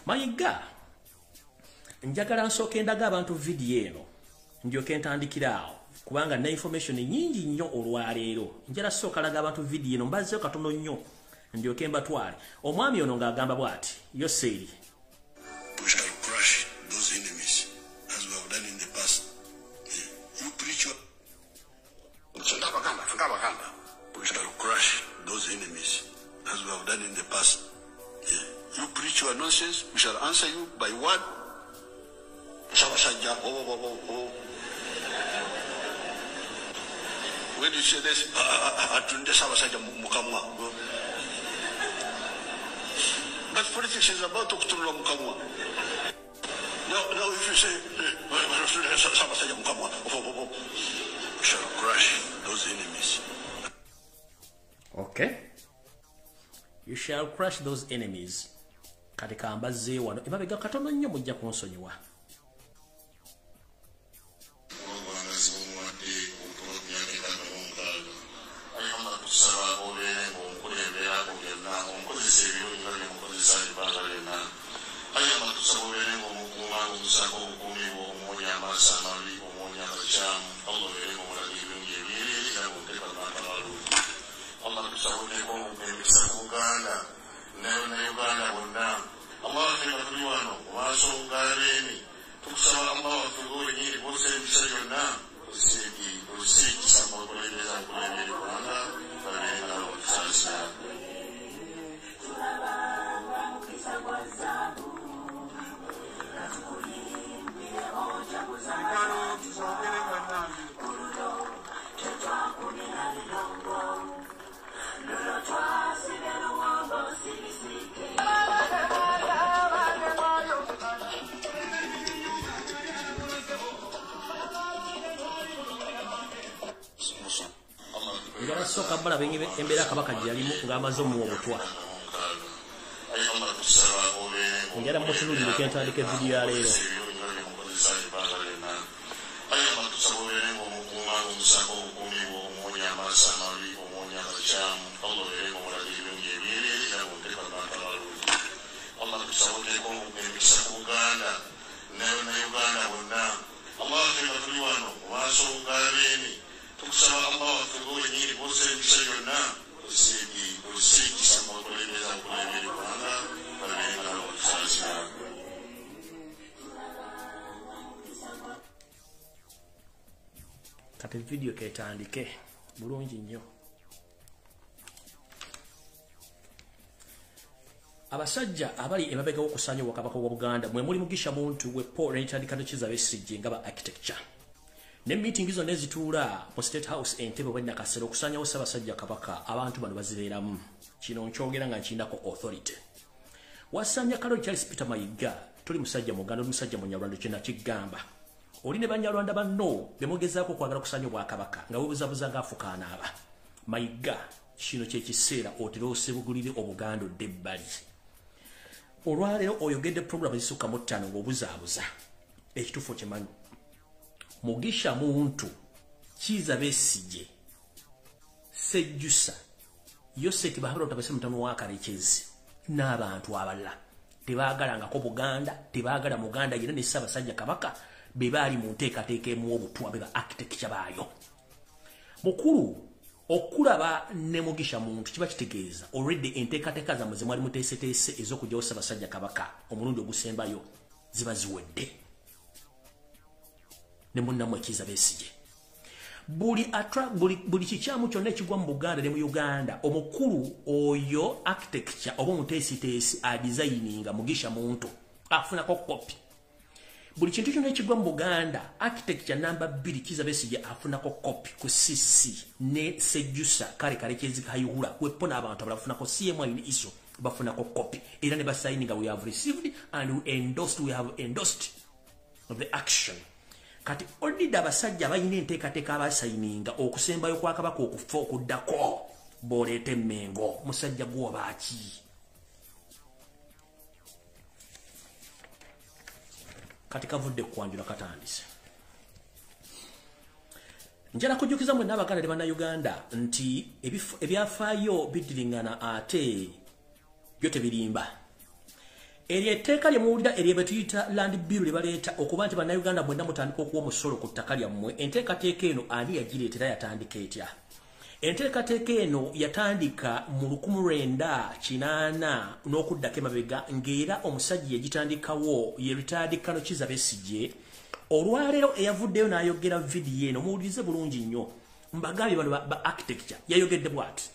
Mayiga njagala nsooke ndaga abantu vidiyo eno ndyoke ntandikira awo kubanga na information nyingi nnyo olwaleero njala sooka laga abantu vidiyo eno mbazzeyo katono nnyo ndyoke mbatwale omwami ono ng'agamba bw'ati Yoseri we shall crush those enemies as we have done in the past. You preach what? We shall crush those enemies as we have done in the past. You preach your nonsense. questions, we shall answer you by word. When you say this, but politics is about to control Mukamwa. Now if you say, we shall crush those enemies. Okay. You shall crush those enemies. Katika ambaze wano. Imabega katono nnyo mujja kunsonyiwa. Soka bala bengi embera kabaka jalimu ngamazo mu obutwa. Ngera mutululire kentandike video ya lero. Kati video ketandike bulungi nnyo. Abasajja abali emabega okusanya wakabaka wa Buganda mwe muri mugisha muntu we Paul n'etandika kiza besijje ngaba architecture. Ne meeting izo nezituula mu State House Entebbe bwe nakasero okusanya osabasajja kabaka abantu bano bazibeeramu. Kino nkyogera nga nkinako authority. Wasanya Kalo Charles Peter Mayiga tuli musajja muganda musajja munyarwanda kina kigamba. Oline banyarwanda banno bemogezaako kwagala kusanya bwa kabaka nga webuzabuza ngaafukaana aba. Mayiga kino kye kiseera otero osebugulire obuganda debbali. Olwaleero oyogedde program ezisuka mu 5 ng'obuzaabuza. Ekituufu kimanyi. Mugisha muntu Kiza Besije Sejjusa Yoseri bahalo tabase mutano wa Karekezi n'abantu abalala tebaagala ko Buganda tebaagala Muganda yina ne Ssaabasajja Kabaka bebali mu nteekateeka mu obutwa beba architecture baayo mukulu okulaba ne Mugisha muntu kiba kitegeeza already enteekateeka za muzimu ali muteeseteese ez'okujja Ssaabasajja Kabaka omulundi ogusembayo ziba ziwedde ne munnamu Kiza Besije buli kikyamu kyonna ekigwa mu Buganda ne mu Uganda omukulu oyo architecture oba omuteesiteesi adesigninga Mugisha muntu afunako kopi buli kintu kyonna ekigwa mu Buganda architecture number 2 Kiza Besije afunako kopi ku CC ne Sejjusa kale Karekezi kayihula wepo n'abantu abafunako CMI ne ISO bafunako kopi era ne basigninga we have received and we have endorsed the action. Kati odida abasajja bayina enteekateeka abasayininga okusembayo kwa kabaka okufa okuddako boleete Mengo musajja gwo baaki kati kavudde kwanjula katandise njala kujjukiza mwe n'abaganda ne bannayuganda nti ebyafaayo bidiringana ate byo tebirimba. Erieteka lye muwulira eriye betuyita land bill libaleeta okuba nti bannayuganda bwenna mutandika okuwa omusolo ku ttaka lyammwe enteekateeka eno ani yagireetera yatandika etya? Enteekateeka eno yatandika mu 1980 n'okuddako emabega ng'era omusajja yagitandikawo ye retired Kano Kiza Besije olwaleero eyavuddeyo n'ayogera vidiyo eno muwulirize bulungi nnyo mbagambye bano ba architecture yayogedde bw'ati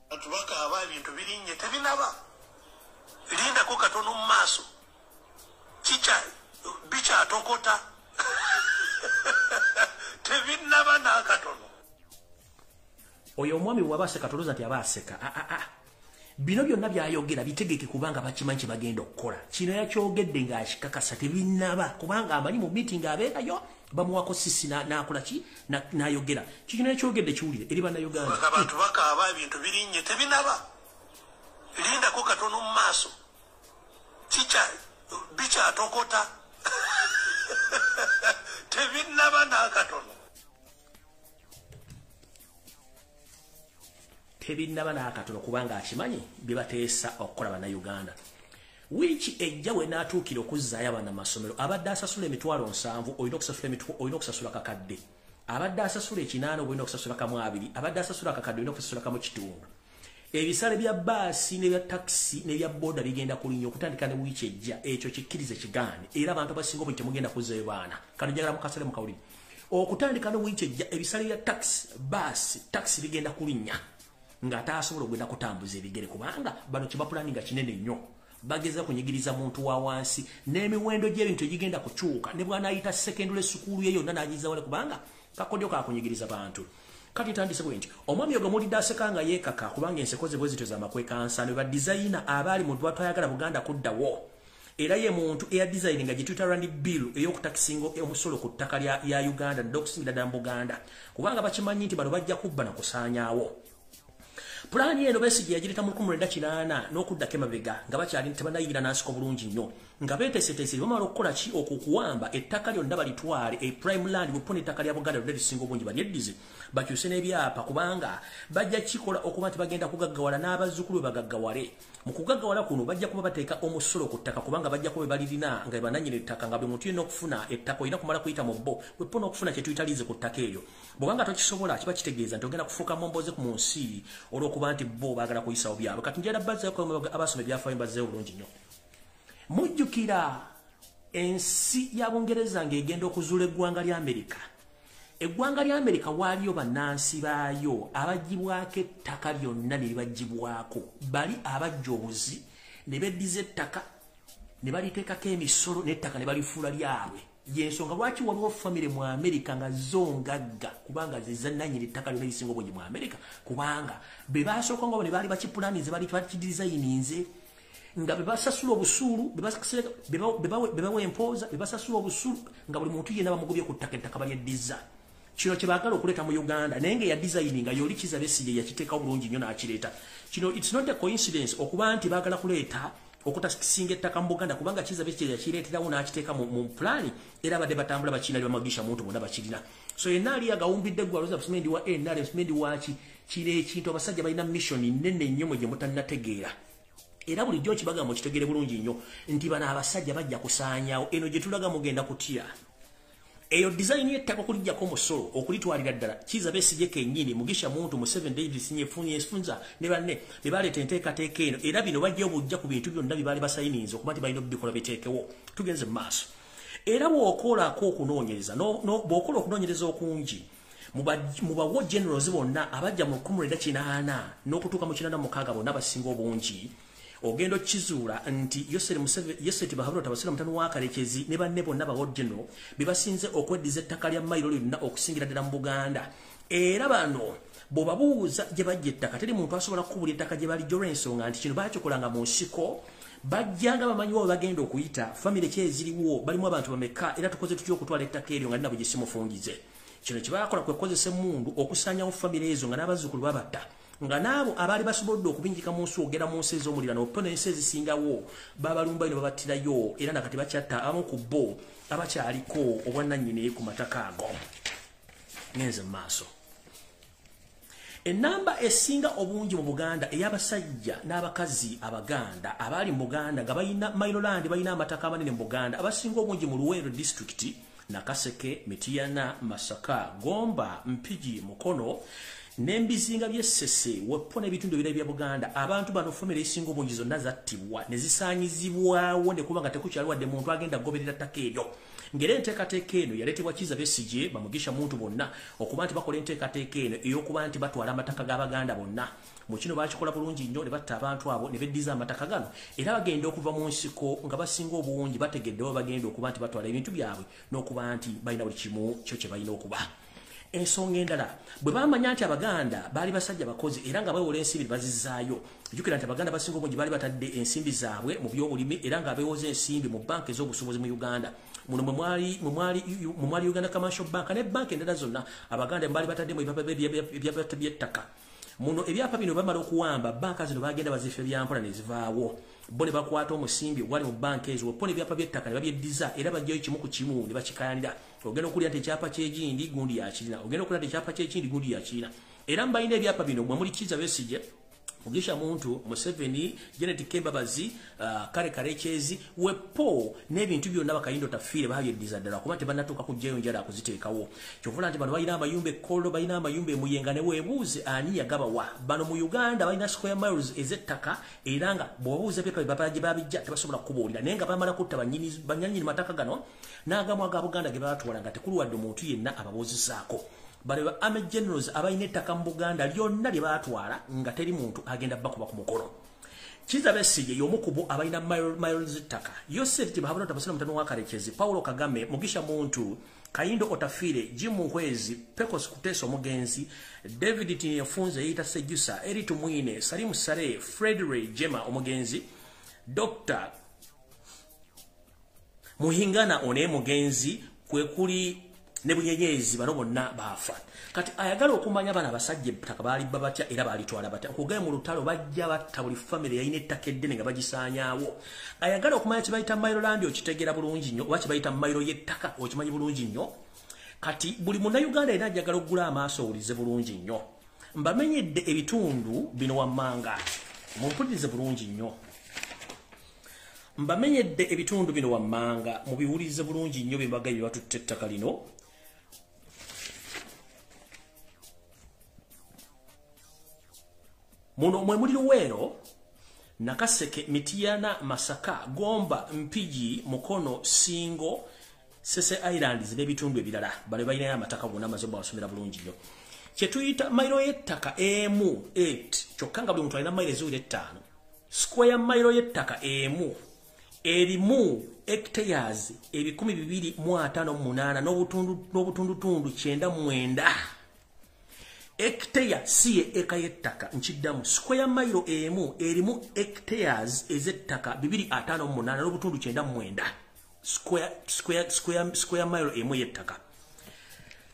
atubaka aba ebintu birinnye tebinaba linda ko katono mu maaso chicha bicha atokota tebinnaba n'akatono. Oyo omwami wabaseka toloza nti abaseka bino byonna byayogera bitegeke kubanga bakimanyi kye bagenda okukola. Kino yakyogedde ng'akikakasa tebinnaba kubanga amanyi mu meeting abeerayo bamuwako sisi n'akola ki n'ayogera. Kino yakyogedde kiwulire eri bannayuganda. Abantu bakaaba ebintu birinnye tebinaba. Lindako katono mu maaso chicha bicha atokota tebinnaba n'akatono. Tebinnaba n'akatono kubanga akimanyi bye bateesa okukola bannayuganda. Wiiki ejja we n'atuukira okuzzaayo abaana mu masomero abadde asasula emitwalo 7 olina okusasula kakadde. Abadde asasula 8 olina okusasula kamu 2. Abadde asasula kakadde olina okusasula kamu kitundu. Ebisale bya baasi ne bya taxi ne bya boda bigenda kulinnya okutandika ne wiiki ejja. Ekyo kikkirize kigaane era abantu abasinga obungi temugenda kuzzayo baana. Kano njagala mukasale mukawulire. Okutandika ne wiiki ejja ebisale bya taxi bigenda kulinnya ng'ate asobola okugenda kutambuza ebigere kubanga bano kye bapulaninga kinene nnyo. Bageza kunyigiriza muntu wa wansi n'emiwendo gy'ebintu egigenda kukyuka ne bw'anaayita secondary school ye yonna n'agiza wale kubanga kakodyo kakunyigiriza bantu. Kati tandise bwenti omwami oyo mulidde aseka nga yeekaka kubanga enseko ze bwe zito z'amakwekansano ba designer abaali mu ddwatu ayagala Buganda kuddawo. Era ye muntu eya designing nga gituyita rand bill ey'okutakisinga omusolo ku ttaka ya Uganda n'okusingira ddala mu Buganda kubanga bakimanyi nti bano bajja kubba na kusaanyaawo. Pulani eno Endobesu gye yagireta mu 1980 n'okuddako emabega nga bakyali tebannayingira n'ansiko bulungi nnyo nga beeteeseteese bamala okukola ki okukuwamba ettaka lyonna balitwale prime land bwepona ettaka lya Buganda lyonna lisinga obungi balyeddize bakyuse n'ebyapa kubanga bajja kikola okuba nti bagenda kugaggawala n'abazzukulu be bagaggawale. Mu kugaggawala kuno bajja kuba bateeka omusolo ku ttaka kubanga bajja kuba balirina nga bananyira ettaka nga buli muntu yenna okufuna ettaka olina kumala kuyita mu bbo wepona okufuna kye tuyita liize ku ttaka eryo. Bwobanga tokisobola kiba kitegeeza nti ogenda kufuuka momboze ku mu nsi olw'okuba nti bo baagala kuyisawo byabwe. Kati njala bazzeeko abasoma ebyafaayo bazzeewo bulungi nnyo. Mujjukira ensi ya Bungereza ng'egenda okuzuula eggwanga lya Amerika. Eggwanga lya Amerika waaliyo bannansi baayo abagibwako ettaka lyonna ne libagibwako. Bali abajja obuzi ne beddiza ettaka ne baliteekako emisolo n'ettaka ne balifuula lyabwe. Yensonga lwaki waliwo famire mu Amerika nga zo ngagga kubanga ze zannanyira ettaka lyonna lisinga obungi mu Amerika kubanga be baasooka nga ne baali bakipulaninze baali bakidizayininze nga bebasasula obusuulu bebawa empooza bebasasula obusuulu nga buli muntu yenna bamugobye ku ttaka ettaka balyeddiza. Kino kye baagala okuleeta mu Uganda naye nga yadesigninga yoli Kizabesige yakiteeka bulungi nnyo n'akireeta. Kino it's not a coincidence okuba nti baagala kuleeta okutasinga ettaka mu Buganda kubanga Kizabesige yakireeterawo n'akiteeka mu pulaani era abadde batambula bakiina bamagisha muntu bonna bakirina. So yenna ali agawumbidde gwaloza busimendi wa NRM busimendi waki kire ekintu abasajja balina mission nnene nnyo mwe gye mutannategeera. Era bulijjo kibagamba mukitegere bulungi nnyo nti bano abasajja bajja kusaanyaawo eno gye tulaga mugenda kutya. Eyo design y'ettaka okulijjako omusolo okulitwalira ddala Kizabesige kennyini Mugisha muntu mu 7 Davis nyefunza ne banne be baleeta enteekateeka eno era bino bajja obujja ku bintu byonna bye baali basayininze okuba nti balina obubikola biteekewo. Tugenze mu maaso. Era bw'okolako okunoonyereza bw'okola okunoonyereza okungi mu bawo generals bonna abajja mu 1980 n'okutuuka mu 1986 bonna basinga obungi ogendo kizuula nti Yoseri bahabula tabasira mutano wa Kalekezi ne banne bonna bawo general bebasinze okweddiza ettaka lya mayiro lyonna okusingira ddala mu Buganda. Era bano bw'obabuuza gye bajja ettaka teri muntu asobola kukubula ettaka gye bali olw'ensonga nti kino bakikola mu nsiko bajjanga bamanyi wa bagenda okuyita famire ki eziriwo balimu abantu bameka era tukoze tutya okutwala ettaka eryo nga nabo gye simufungize. Kino kye bakola kwe kukozesa emmundu okusaanyawo famire ezo nga n'abazzukulu babatta nga naabo abaali basobodde okubinjika mu nsi ogera mu nsi ez'omulira n'opona ensi ezisingawo babalumba ino babattirayo era nakati bakyatta abamu ku bo abakyaliko obwannannyini ku mataka ago. Ngenze mu maaso. Ennamba esinga obungi mu Buganda ey'abasajja n'abakazi Abaganda abaali mu Buganda nga balina Mailoland balina amataka amanene mu Buganda abasinga obungi mu Luweero district, Nakaseke, Mityana, Masaka, Gomba, Mpigi, Mukono n'embizinga by'Essese wepona ebitundu ebirala bya Buganda. Abantu bano famire esinga obungi zonna zattibwa ne zisaanyizibwawo ne kuba nga tekukyaliwadde muntu agenda kugoberera ttaka eryo. ngere enteekateeka eno yaleetebwa Kizza Besigye Bamugisha muntu bonna okuba nti bakola enteekateeka eno ey'okuba nti batwala amataka g'Abaganda bonna mu kino bakikola bulungi nnyo ne batta abantu abo ne beddiza amataka gano era bagenda okuva mu nsiko nga basinga obungi bategeddewo bagenda okuba nti batwala ebintu byabwe n'okuba nti balina buli kimu kyo kye balina okuba. Ensonga endala bwe bamanya nti Abaganda baali basajja bakozi era nga bawola ensimbi bazizaayo, jjukira nti Abaganda basinga obungi baali batadde ensimbi zaabwe mu byobulimi era nga beewoza ensimbi mu banka ez'obusuubuzi mu Uganda. Muno mwe mwali Uganda Commercial Bank ne banka endala zonna Abaganda baali bataddemu ebyapa by'ettaka. Muno ebyapa bino bamala okuwamba banka zino bagenda bazifa ebyampola ne zivaawo. Bo ne bakwata omusimbi ogwali mu banka ezo wepona ebyapa by'ettaka ne babyeddiza era bajjayo kimu ku kimu ne bakikayanira. Ogenda okulya nti ekyapa ky'egindi gundi yakirina, ogenda okulya nti ekyapa ky'ekindi gundi yakirina. Era mbalina ebyapa bino mwe muli Kizza Besigye, Mugisha Muntu, Museveni, Janet Kembabazi, Kale Karekyezi, Wepo n'ebintu byonna Bakayindo Tafiire babyeddiza ddala kuba tebannatuuka kuggyayo njala kuziteekawo. Kyovula nti bano balina amayumba Kollo, balina amayumba e Muyenga ne weebuuze ani yagabawa. Bano mu Uganda balina square miles ez'ettaka era nga bw'obuuza ebyapa gye babijja tebasobola kukubuulira naye nga bamala kutta banyanyini mataka gano n'agamu aga Buganda ge baatwala nga tekulu wadde omuntu yenna ababuuzizaako. Bale Army Generals abalina ettaka mu Buganda lyonna lye baatwala nga teri muntu agenda bakuba ku mukono. Kizza Besigye y'omu ku bo abalina miles z'ettaka. Yoseri Tibahabula Tabasana mutano wa Karekyezi, Paulo Kagame, Mugisha Muntu, Kayindo Otafiire, Jim Muhwezi, Pecos Kuteso Omugenzi, David Tinyefunze Yita Sejjusa, Eritu Mwine, Salimu Sare, Frederick Jema Omugenzi, Dr. Muhingana One Mugenzi, kwekuli ne bunyenyezi bano bonna baafa. Kati ayagala okumanya bana basajja ettaka baali babatya era balitwala batya. Okugaye mu lutalo bajja batta buli family yayina ettaka eddene nga bagisaanyaawo. Ayagala okumanya kye bayita mayiro landi okitegeera bulungi nnyo oba kye bayita mayiro y'ettaka okimanyi bulungi nnyo. Kati buli munnayuganda era ajagala okugula amaaso owulize bulungi nnyo. Mbamenyedde ebitundu bino wammanga. Mumpulirize bulungi nnyo. Mbamenyedde ebitundu bino wammanga mubiwulize bulungi nnyo bye mbagaye batutte ettaka lino. Muno mwe muli Luweero, Nakaseke, Mityana, Masaka, Gomba, Mpigi, Mukono, Singo, Sese Islands n'ebitundu ebirala. Bale balina amataka gonna amaze bawasomera bulungi nnyo. Kye tuyita mayiro y'ettaka emu 8 kyokka nga buli muntu alina mayiro eziwera 5. Square mayiro y'ettaka emu erimu hectares 258 n'obutundutundu 99. Hectare siye eka y'ettaka nkiddamu. Square mile emu erimu hectares ez'ettaka 258 n'obutundu 99. Square mile emu y'ettaka.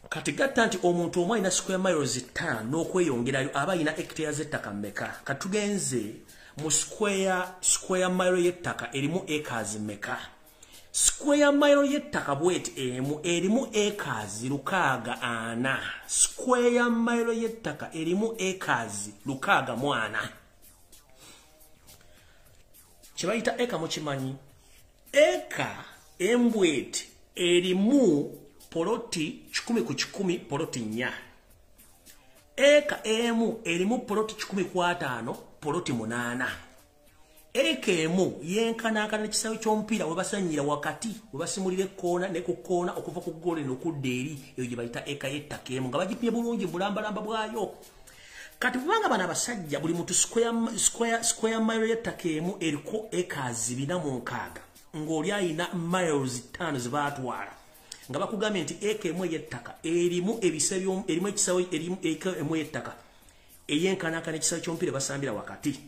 Kati gatta nti omuntu omu alina square miles 5 n'okweyongerayo aba alina hectares z'ettaka mmeka. Katugenze mu square mile y'ettaka erimu acres mmeka. Square mile y'ettaka bweti emu erimu acres 640. Square mile y'ettaka erimu acres 640. Kibayita eka mukimanyi. Eka embweti erimu poloti 10 ku 10 poloti 4. Eka emu erimu poloti 10 ku 5 poloti 8. Eka emu yenkanankana n'ekisaawe ky'omupiira we basanyira wakati we basimulira ekkoona ne ku kkoona okuva ku goole n'okudda eri eyo gye bayita eka y'ettaka emu nga bagipimye bulungi bulambalamba bwayo. Kati kubanga bano abasajja buli muntu square mile y'ettaka emu eriko acres 460 ng'oli ayina miles 5 ze baatwala nga bakugambye nti eka emu y'ettaka erimu erimu ekisaawe erimu eka emu y'ettaka eyenkanankana n'ekisaawe ky'omupiira basambira wakati.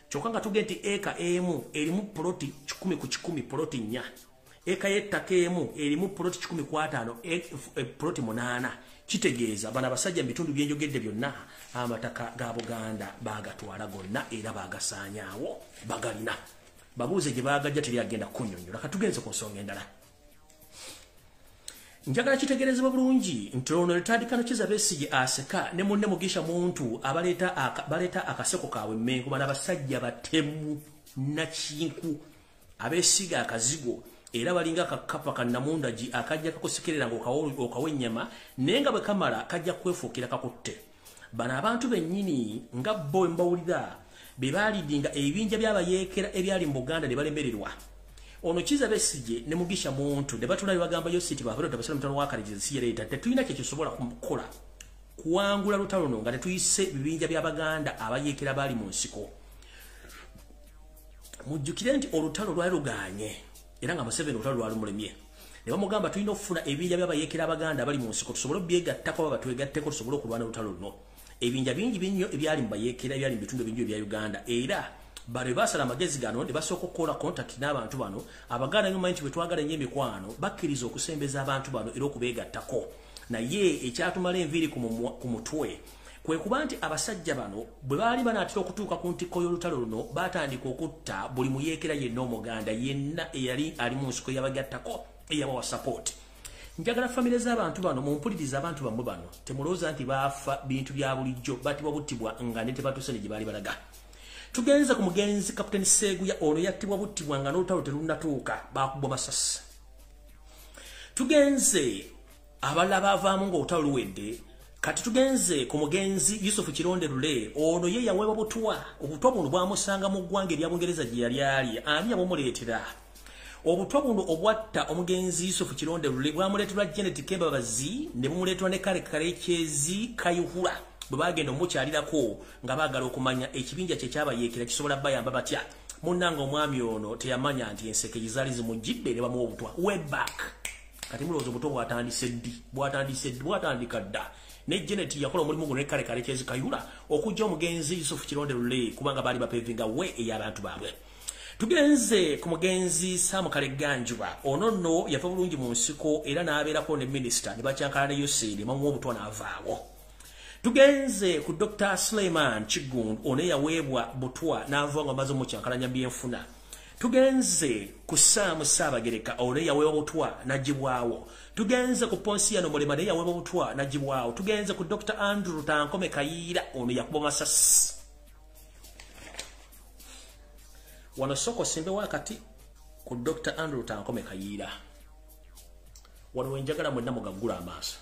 Kyokka nga tugenda nti eka emu erimu poloti 10 ku 10 poloti 4. Eka y'ettaka emu erimu poloti 10 ku 5 poloti 8. Kitegeeza bano abasajja mu bitundu byenjogedde byonna amataka ga Buganda baagatwala gonna era baagasaanyaawo bagalina. Babuuze gye baagajja teri agenda kunnyonnyola. Katugenze ku nsonga endala. Njagala kitegerezebwa bulungi nti ono letandikano Kizza Besigye aseka ne munne Mugisha Muntu baleeta akaseko kaabwe mmengo bano abasajja batemu nakinku abeesiga akazigo era balinga akakapa kannamundagi akajja kakusekerera ng'okawa ennyama naye nga bwe kamala kajja kwefuukira kakutte. Bano abantu bennyini nga bo mbawulira be baalidinga ebibinja by'abayeekera ebyali mu Buganda ne balemererwa. ono Kiza Besigye ne Mugisha Muntu ne batulayo bagamba Yoseri bavero tabasala mutano wakalize siyereta tetulina kye kisobola kukola kuwangula lutalo luno nga tetuyise bibinja by'Abaganda abayekera bali mu nsiko. Mujjukire nti olutalo lwali luganye era nga Museveni olutalo lwali mulemye. Ne bamugamba tulina okufuna ebinja by'abayekera Abaganda abali mu nsiko tusobole byegattako baba twegatteko tusobole okulwana lutalo luno. Ebinja bingi binyo ebyali mu bayekera ebyali mu bitundu bingi ebya Uganda era bale basala amagezi gano ne basooka okukola contact n'abantu bano Abaganda nyuma nti bwe twagala nnyo emikwano bakkiriza okusembeza abantu bano era okubeegattako. Naye ekyatumala enviiri ku mutwe kwe kuba nti abasajja bano bwe baali banaatera okutuuka ku ntikko y'olutalo luno batandika okutta buli muyeekera yenna Omuganda yenna eyali ali mu nsiko yabagattako eyabawa support. Njagala famire z'abantu bano mumpuliriza abantu bamwe bano temulowooza nti baafa bintu bya bulijjo batibwa buttibwa nga ne tebatuuse ne gye baali balaga. Tugenze ku mugenzi Kapiteni Seguya ono yattibwa buttibwa nga n'olutalo terunnatuuka baakubwa masasi. Tugenze abalala baavaamu ng'olutalo luwedde. Kati tugenze ku mugenzi Yusufu Kironde Lule ono ye yaweebwa butwa obutwa buno bwamusanga mu ggwanga erya Bungereza gye yali ali ani abumuleetera. Obutwa buno obwatta omugenzi Yusufu Kironde Lule bwamuleeterwa Janet Kebabazi ne bumuleetera ne Kale Kalekyezi Kayuhura bwe bagenda omukyalirako nga baagala okumanya ekibinja kye kyabayeekera kisobola bayamba batya. Munnanga omwami ono teyamanya nti enseke gizaali zimujjidde ne bamuwa obutwa way back. Kati mulowooza obutwa bwatandika dda. Ne Janet yakola omulimu guno ne Kale Kalekyezi Kayuhura okujja omugenzi Yusufu Kironde Lule kubanga baali bapevinga we ey'abantu baabwe. Tugenze ku mugenzi Sam Kaleganjuba ono nno yafa bulungi mu nsiko era n'abeerako ne minisita ne bakyankala ne Yoseri mamuwa obutwa n'avaawo. Tugenze ku Dr. Suleiman Chigundu ono yaweebwa butwa n'ava nga amaze omukyankalanya byenfuna. Tugenze ku Sam Saabagereka ono yaweebwa butwa n'agibwawo. Tugenze ku Ponsiano Mulema naye yaweebwa butwa n'agibwawo. Tugenze ku Dr. Andrew Tankome Kayiira ono yakuba masasi. Wano soko sembe wakati ku Dr. Andrew Tankome Kayiira. Wano wenjagala mwenna mugaggula amaaso.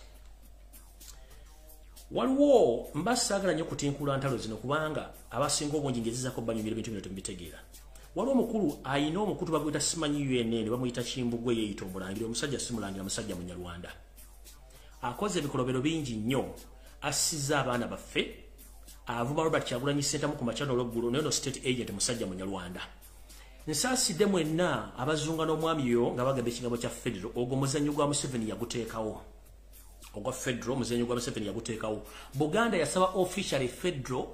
Waliwo mbasaagala nnyo kutinkula ntalo zino kubanga abasinga obungi ngezizako banyumira bintu bino tebitegeera. Waliwo omukulu ayina omukutu baguyita simanyi UNN bamuyita Kimbugwe yeeyita omulangira omusajja simulangira musajja Munyarwanda. Akoze ebikolobero bingi nnyo assizza abaana baffe avuma Robert Kyagulanyi Ssentamu ku makyano olw'eggulu neno state agent musajja Munyarwanda. Nsaasidde mwenna abazunga n'omwami yo nga bagamba ekigambo kya federal ogwo muzannyo gwa Museveni yaguteekawo. Ogwa federal muzannyo gwa Museveni yaguteekawo. Buganda yasaba officially federal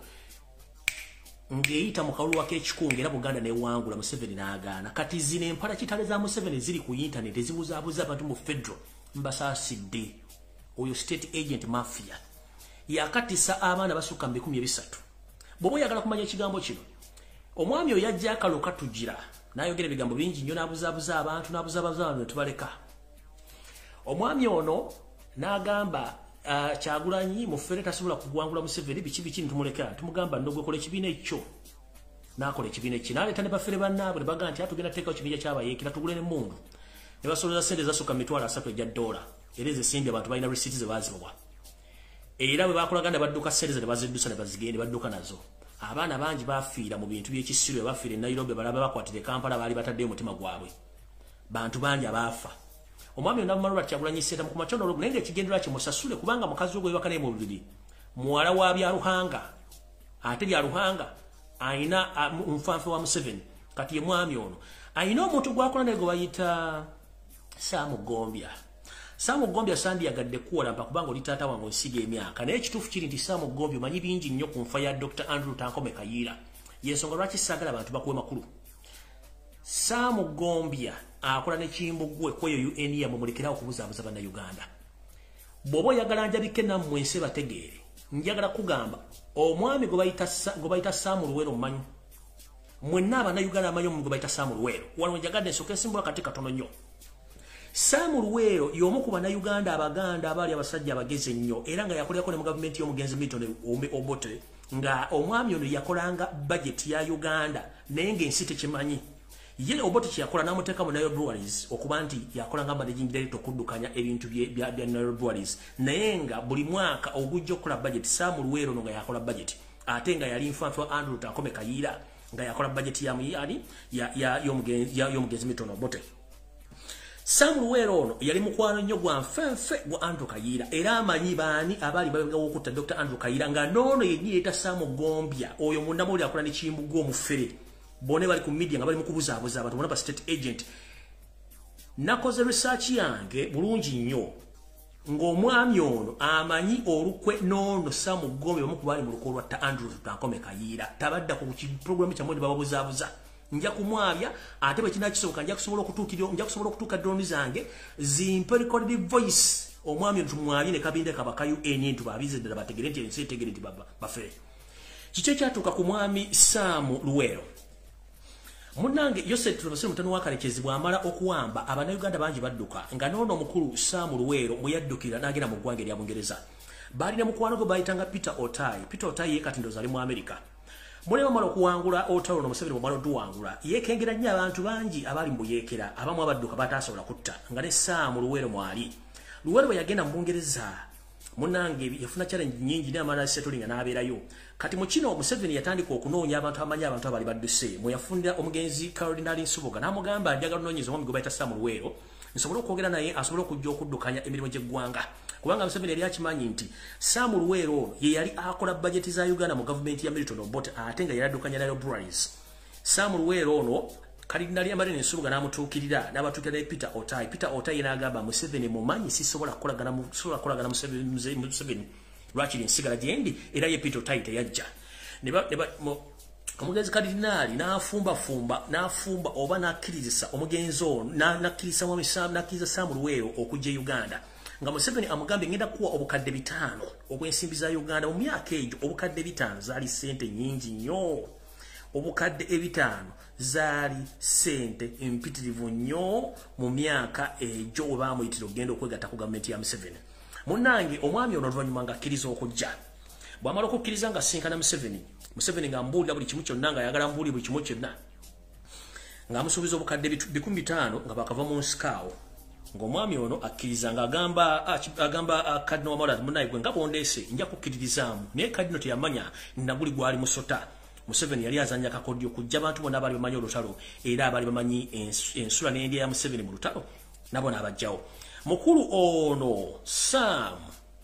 ng'eyita mu kalulu k'ekikungu era Buganda neewangula Museveni n'agaana. Kati zino empala kitale za Museveni ziri ku internet ezibuzaabuza abantu mu federal mbasaasidde. Oyo state agent mafia yakatisa abaana basukka 1300. Bw'oba oyagala kumanya ekigambo kino omwami oyo yajja akalo katugira n'ayogera ebigambo bingi nnyo n'abuzaabuza abantu ne tubaleka. Omwami ono n'agamba Kyagulanyi mufere tasobola kugwangula Museveni biki ntumuleka tumugamba ndogwe kola ekibiina ekyo n'akola ekibiina ekyo n'aleeta ne bafere bannaabwe ne bagamba nti atugenda teekawo ekibinja ky'abayeekera tugule n'emmundu ne basoloza ssente zasukka $300 ejja $. Era ezo ensimbi abantu balina risiiti ze baazibawa. Era bwe bakolagana badduka ssente ze ne baziddusa ne bazigenda badduka nazo. Abaana bangi baafiira mu bintu by'ekisiru bafiira e Nairobi balaba bakwatire Kampala baali bataddeyo omutima gwabwe. Bantu bangi abaafa. Omwami ono Robert Kyagulanyi Ssentamu ku makyano olw'eggulu naye ng'ekigendera kye musasule kubanga mukazi we gwebaka naye mu bubiri muwala wa Byaruhanga ate Byaruhanga ayina nfanfe wa Museveni kati ye mwami ono ayina omuntu gwakola naye gwe bayita Samugombya. Samugombya sandiyagadde kuwalampa kubanga oli taata wange onsiga emyaka naye ekituufu kiri nti Samugombya omanyi bingi nnyo ku nfa ya Dr. Andrew Tankome Kayiira. Y'ensonga lwaki saagala abantu bakuwe makulu. Samugombya akola ne Kimbugwe kweyo UN yamumulekerawo okubuzaabuza bannayuganda. Bw'oba oyagala njabike nammwe ensi bategeere njagala kugamba omwami gwe bayita Sam Luwero mmanyi. Mwenna abannayuganda amanyi omuntu gwe bayita Sam Luwero. Wano njagadde nsooka ensimbula kati katono nnyo. Sam Luwero y'omu ku bannayuganda Abaganda abaali abasajja abagezi ennyo era nga yakolerako ne mu gavumenti y'omugenzi Milton Obote nga omwami ono yakolanga budget ya Uganda naye ng'ensi tekimanyi. Ye Obote kyakola n'amuteeka mu Nairobi Breweries okuba nti yakolanga managing director okuddukanya ebintu bya Nairobi Breweries naye nga buli mwaka ogujja okukola budget Sam Luwero nga yakola budget ate nga yali nfanfe wa Andrew Tankome Kayiira nga yakola budget ya muyani ya yomugenzi mitono bote. Sam Luwero ono yali mukwano nnyo gwa nfenfe gwa Andrew Kayira era amanyi baani abali babengawo okutta Dr. Andrew Kayira nga nono yennyita Sam Gombya oyo munnamawulire akola ne Kimbugu omufere bone bali ku media nga bali mu kubuzaabuza abantu bona ba state agent. Nakoze research yange bulungi nnyo ng'omwami ono amanyi olukwe nono Sam Gombya bamukubali mu lukolo lwa Andrew Kayira tabadda ku program kya mwezi babuzaabuza. Nja kumwabya ate bwe kinakisoboka nja kusobola okutuuka drone zange zimpe recorded voice omwami tumwabye ne kabinde kabaka UN tubabize ddala bategere nti ensi etegere nti bafere. Kiki kyatuuka ku mwami Sam Luwero. Munnange Yoseri Tulabasire mutano wakalekezi bwamala okuwamba Abannayuganda bangi badduka nga nono omukulu Sam Luwero mwe yaddukira n'agenda mu ggwanga erya Bungereza. Baalina mukwano gwe bayitanga Peter Otai. Peter Otai ye kati ndoza ali mu America. Mule bamala okuwangula Otaolo Museveni bwamala oduwangula yeekengera nnyo abantu bangi abali mbuyeekera abamu abadduka bataasobola kutta nga ne Sam Luwero mwali. Luwero bwe yagenda mu Bungereza munnange yafuna challenge nyingi n'amala settling n'abeerayo. Kati mu kino Museveni yatandika okunoonya abantu amanyi abantu abali badduse mwe yafunda omugenzi Caroline Nsubuga n'amugamba njagala onoonyeza omwami gwe bayita Sam Luwero nsobola okwogera naye asobola okujja okuddukanya emirimu gy'eggwanga. Kubanga Museveni yali akimanyi nti Sam Luwero ye yali akola budget za Uganda mu government ya Milton Obote ate nga yaladdukanya nayo Breweries. Sam Luwero ono Cardinal Caroline Nsubuga n'amutuukirira n'abatuukira ne Peter Otai. Peter Otai n'agamba Museveni mumanyi sisobola kukolagana Museveni lwakiri nsigala gyendi era ye Peter Otai teyajja. Omugenzi Cardinal n'afumba oba n'akkiriza omugenzi ono n'akkiriza Sam Luwero okujja Uganda. Nga Museveni amugambe ngenda kuwa obukadde 5 obw'ensimbi za Uganda mu myaka egyo obukadde 5 zaali sente nyingi nnyo. Obukadde 5 zaali sente empitirivu nnyo mu myaka egyo we baamuyitira okugenda okwegatta ku gavumenti ya Museveni. Munnange omwami ono oluvannyuma nga akkiriza okujja. Bw'amala okukkiriza nga sinkana Museveni nga mbuulira buli kimu kyonna nga ayagala mbuulire buli kimu kyonna. Ng'amusuubiza obukadde 5,000 nga bakava mu nsikaawo. Ng'omwami ono akkiriza nga agamba Kadino Wamala munaye gwe nga bondeese nja kukkiririzaamu naye Kadino teyamanya naguli gwali musota. Museveni yali azanya kakodyo kujja abantu bonna abaali bamanyi olutalo era abaali bamanyi ensula n'endya ya Museveni mu lutalo nabo n'abajjawo. Mukulu ono Sam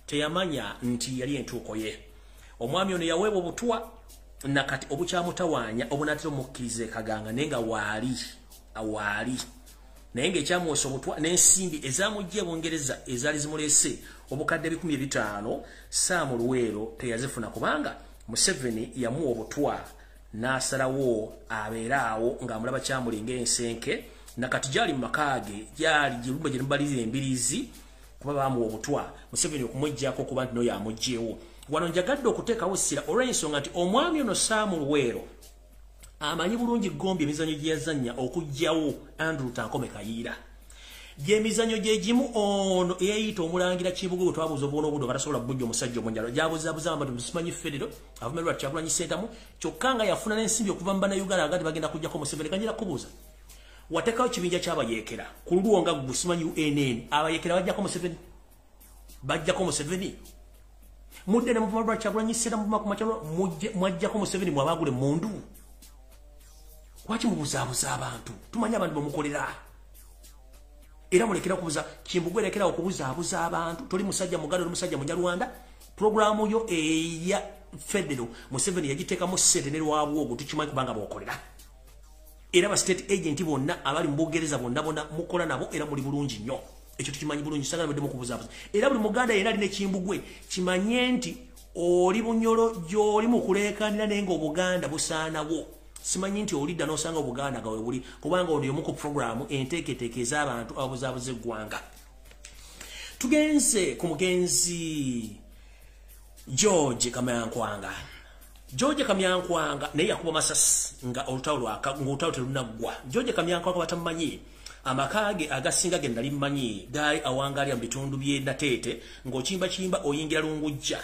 teyamanya nti yali entuuko ye. Omwami ono yaweebwa obutwa nakati obukyamutawaanya obunaatera omukkiriza Kaganga naye nga waali naye ng'ekyamuweesa obutwa n'ensimbi ezamujja Bungereza ezaali zimuleese obukadde 15,000 Sam Luwero teyazifuna kubanga Museveni yamuwa obutwa n'asalawo abeeraawo ng'amulaba kyamulinga ensenke nakati gyali mu makaage gyali gye mbalirira embirizi kuba baamuwa obutwa Museveni okumuggyako kuba nti n'oyo amugjeewo. Wano njagadde okuteekawo ssira olw'ensonga nti omwami ono Sam Luwero amanyi bulungi Gombi emizanyo gye yazannya okuggyawo Andrew Kayira. Gy'emizanyo gye gimu ono eyayita omulangira Kibugu twabuuza obwono obuddo katasobola bujja omusajja omunjalo gyabuzaabuza abantu simanyi Federo avumirwa Kyagulanyi Ssentamu kyokka nga yafuna n'ensimbi okuva mu Bannayuganda agati bagenda kujjako Museveni. Kanjira kubuuza watekawo kibinja ky'abayeekera ku lulwo nga gusimanyi UNN abayeekera bajjako Museveni mudde ne muvumirwa Kyagulanyi Ssentamu kumakyalo mwajjako Museveni mwabagule mundu. Lwaki mubuzaabuza abantu? Tumanyi abantu bamukolera. Era mulekera kubuza Kimbugu erekera okubuzaabuza abantu. Toli musajja mugalo oli musajja munyarwanda. Programu yo eya Federo Museveni yagiteekamu ssente ne lwabwogo tukimanyi kubanga bwokolera. Era ba state agent bonna abali mu Bungereza bonna mukola nabo era muli bulungi nnyo. Ekyo tukimanyi bulungi sagala bade mukubuzaabuza. Era buli Muganda yena aline Kimbugwe kimanye nti oli bunyolo gy'oli mu kuleekaanira naye ng'Obuganda busaanawo. Simanyi nti olidda n'osanga Obuganda gawe buli kubanga oli omu ku programu enteeketeeke ez'abantu abuzaabuza eggwanga. Tugenze ku mugenzi George Kamyankwanga. George Kamyankwanga naye yakuba masasi nga olutalo terunaggwa. George Kamyankwanga batamumanyi amakaage agasinga ge nali mmanyi gaali awangalira mu bitundu by'e Nateete ng'okimba oyingira Lungujja.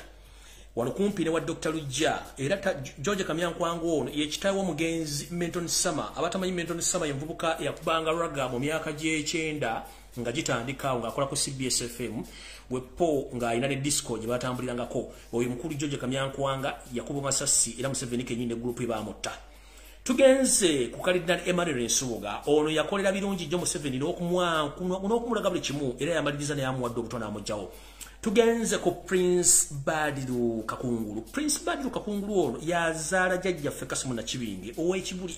Wano kumpi ne wa Dr. Lujja era George Kamyankwanga ono ye kitaawe omugenzi Menton Summer. Abatamanyi Menton Summer ye muvubuka yakubanga raga mu myaka gy'ekyenda nga gitandika ng'akola ku CBS FM wepo ng'alina ne disco gye batambulirangako. Oyo mukulu George Kamyankwanga yakuba masasi era Museveni kennyini ne group ebamutta. tugenze ku Cardinal Emmanuel Nsubuga ono yakolera birungi Jomo Museveni n'okumulaga buli kimu era yamaliriza ne yamuwadde obutona amujjawo. Tugenze ku Prince Badiru Kakungulu. Prince Badiru Kakungulu ono yazaala jjajjaffe Kasimu Nakibinge ow'ekibuli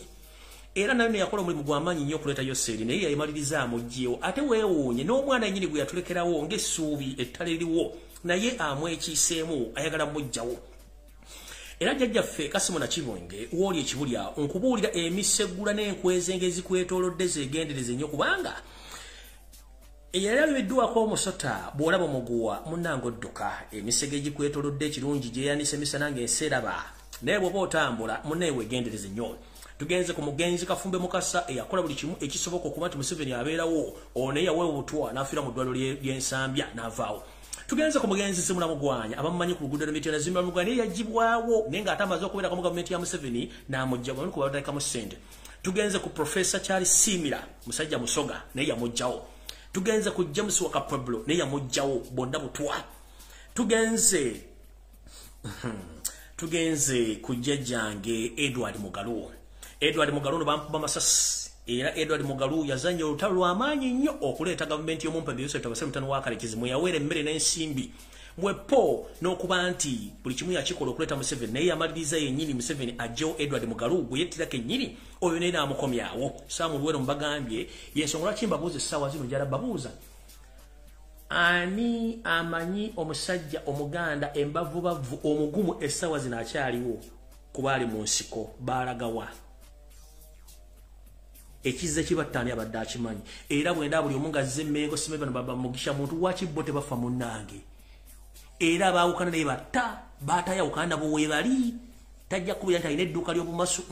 era naye yakola omulimu gw'amaanyi nnyo okuleeta Yoseri naye yayimaliriza amugjewo ate weewuunye n'omwana yennyini gwe yatulekerawo ng'essuubi ettale liriwo naye amwekiiseemu ayagala mujjawo. Era jjajjaffe Kasimu Nakibinge w'oli ekibuli awo nkubuulira emisegula n'enkweze ng'ezikwetoolodde zeegendereze nnyo kubanga eyalabiddwako omusota bw'olaba omuguwa munnange odduka emisege egikwetoolodde ekirungi gyeyanise emisana ng'enseraba naye bw'oba otambula munneewe weegendereze nnyo. Tugenze ku mugenzi Kafumbe Mukasa eyakola buli kimu ekisoboka okuba nti Museveni abeerawo ono yaweewa obutwa n'afiira mu ddwaliro ly'ensambya n'avaawo. Tugenze ku mugenzi Simulamugwanya abamumanyi ku luguudo lw'Emityana Simulamugwanya naye yagibwawo naye ng'ate amaze okubeerako mu gavumenti ya Museveni n'amugja bwanu kuba batalekamu ssente. Tugenze ku Professor Charles Simira musajja musoga naye yamugjawo. Tugenze ku James Wakapablo naye yamugjawo bonna butwa. Tugenze ku jjajjange Edward Mugalu. Edward Mugalu no bampuba masasi era Edward Mugalu yazanya olutalo lw'amaanyi nnyo okuleeta gavumenti y'Omumpabbi Etabuse mutano wa Kalekizi mwe yaweera emmere n'ensimbi mwepo n'okuba nti buli kimu yakikola okuleeta Museveni naye yamaliriza yennyini Museveni ajjewo Edward Mugalu gwe yettirako ennyini oyo naye n'amukomyawo. Samuel Luwero mubagambye y'ensonga lwaki mbabuuza essaawa zino gyala babuuza ani amanyi omusajja Omuganda embavubavu omugumu essaawa zino akyaliwo kuba ali mu nsiko baalagawa ekize kibattaani abadde akimanyi era bwenda buli omu ngazze emmengo simebano baba mugisha muntu wakibbo tebafa munnange era baawukana naye batta baatayawukana nabo weebali tajja kubeera nti alina edduuka ly'obumasu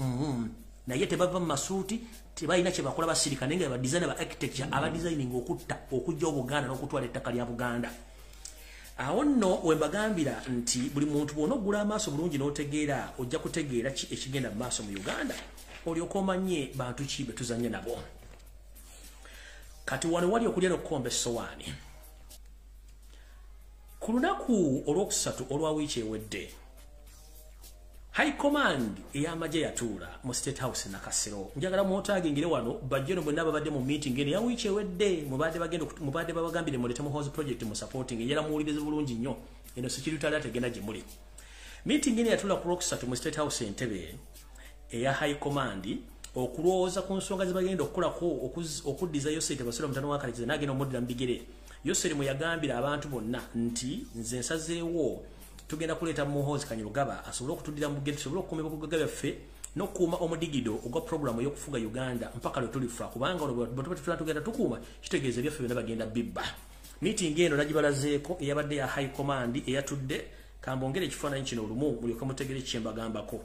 naye tebava mu masuuti tebalina kye bakola basirika naye nga badizayina ba architecture abadizayininga okutta okujja Obuganda n'okutwala ettaka lya Buganda. Awo nno we mbagambira nti buli muntu bw'ona oggula amaaso bulungi n'otegeera ojja kutegeera ki ekigenda mu maaso mu Uganda olyoka omanye bantu ki be tuzanye nabo. Kati wano wali okulya n'okukomba essowaani. Ku lunaku olwokusatu olwa wiiki ewedde High Command ey'amagye yatuula mu State House Nakasero. Njagala mwotagingire wano bajje no bonna babadde mu meeting eno ya wiiki ewedde mubadde babagambire mulete mu house project mu supporting njala muwulirize bulungi nnyo eno security alert egenda gye muli. Meeting eno yatuula ku lwokusatu mu State House Entebbe eya High Command okulowooza ku nsonga ze bagenda okukolako okuddiza Yoseri Tabasira mutano wa Kalekizi n'agenda omuddira mu bigere. Yoseri mwe yagambira abantu bonna nti nze nsazeewo tugenda kuleeta Muhoozi Kanyarugaba asobole okutuddira mu bugere tusobole okukuuma ebibuga byaffe n'okukuuma omudigido ogwa programu y'okufuga Uganda mpaka lwe tulifa kubanga ono bwe tugenda tukuuma kitegeeza ebyaffe byonna bagenda bibba. Meeting eno nagibalazeeko eyabadde ya High Command eyatudde kambongere ekifaananyi kino olumu mulyoke mutegere kye mbagambako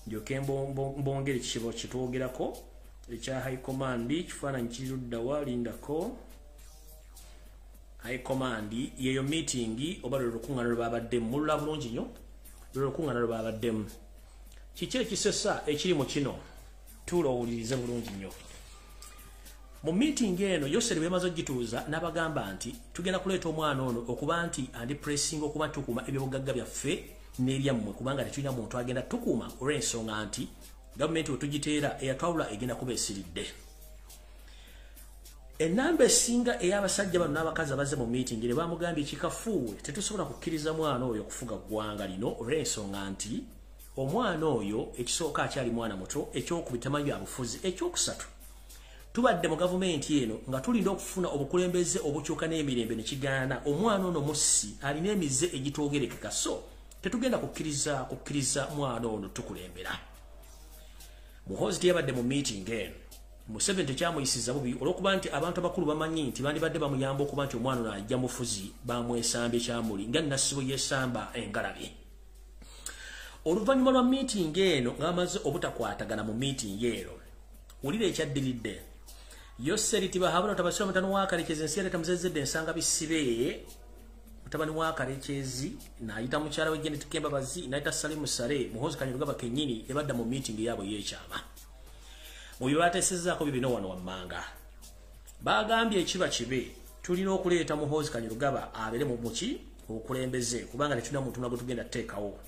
ndyoke mbongere kibo kitwogerako ekya High Command kifaananyi kirudda walindako High Command yeyo meeting oba lwe lukuŋŋaana lwe babaddemu mulula bulungi nnyo lwe lukuŋŋaana lwe babaddemu kiki ekisesa ekiri mu kino tuula owulirize bulungi nnyo. Mu meeting eno Yoseri bwe yamaze ogituuza n'abagamba nti tugenda kuleeta omwana ono okuba nti andi pressing okuba tukuuma ebyobugagga byaffe n'eryammwe kubanga tetulina muntu agenda tukuuma olw'ensonga nti gavumenti we tugiteera eyatwawula egenda kuba esiridde. Enamba esinga ey'abasajja bano n'abakazi abazze mu meeting ne bamugambye kikafuuwe tetusobola kukkiriza mwana oyo okufuga ggwanga lino olw'ensonga nti omwana oyo ekisooka akyali mwana muto, ekyokubiri tamanyi bya bufuzi, ekyokusatu tubadde mu gavumenti eno nga tulinda okufuna obukulembeze obukyuka n'emirembe ne kigaana omwana ono mussi alina emize egitwogerekeka so tetugenda kukkiriza mwana ono tukulembera. Muhoozi teyabadde mu meeting eno. Museveni tekyamuyisiza bubi olw'okuba nti abantu abakulu bamanyi nti bandibadde bamuyamba okuba nti omwana ono ajja mufuzi bamwesamba ekyamuli nga Nasibo yesamba engalabi. Oluvannyuma lwa meeting eno ng'amaze obutakwatagana mu meeting eno wulira ekyaddiridde Yoseri Tibahabula Tabasira mutano wa Kalekizi ensi yaleeta muzezedde ensanga bisibe mutabani wa Kalekizi n'ayita mukyala we Janet Kembabazi n'ayita Salimu Sale Muhoozi Kanyarugaba kennyini ne badda mu meeting yaabwe y'ekyama. Mu bye baateesezzaako bibino wano wammanga baagambye ekiba kibe tulina okuleeta Muhoozi Kanyarugaba abeere mu muki okulembeze kubanga tetulina muntu nagwe tugenda tuteekawo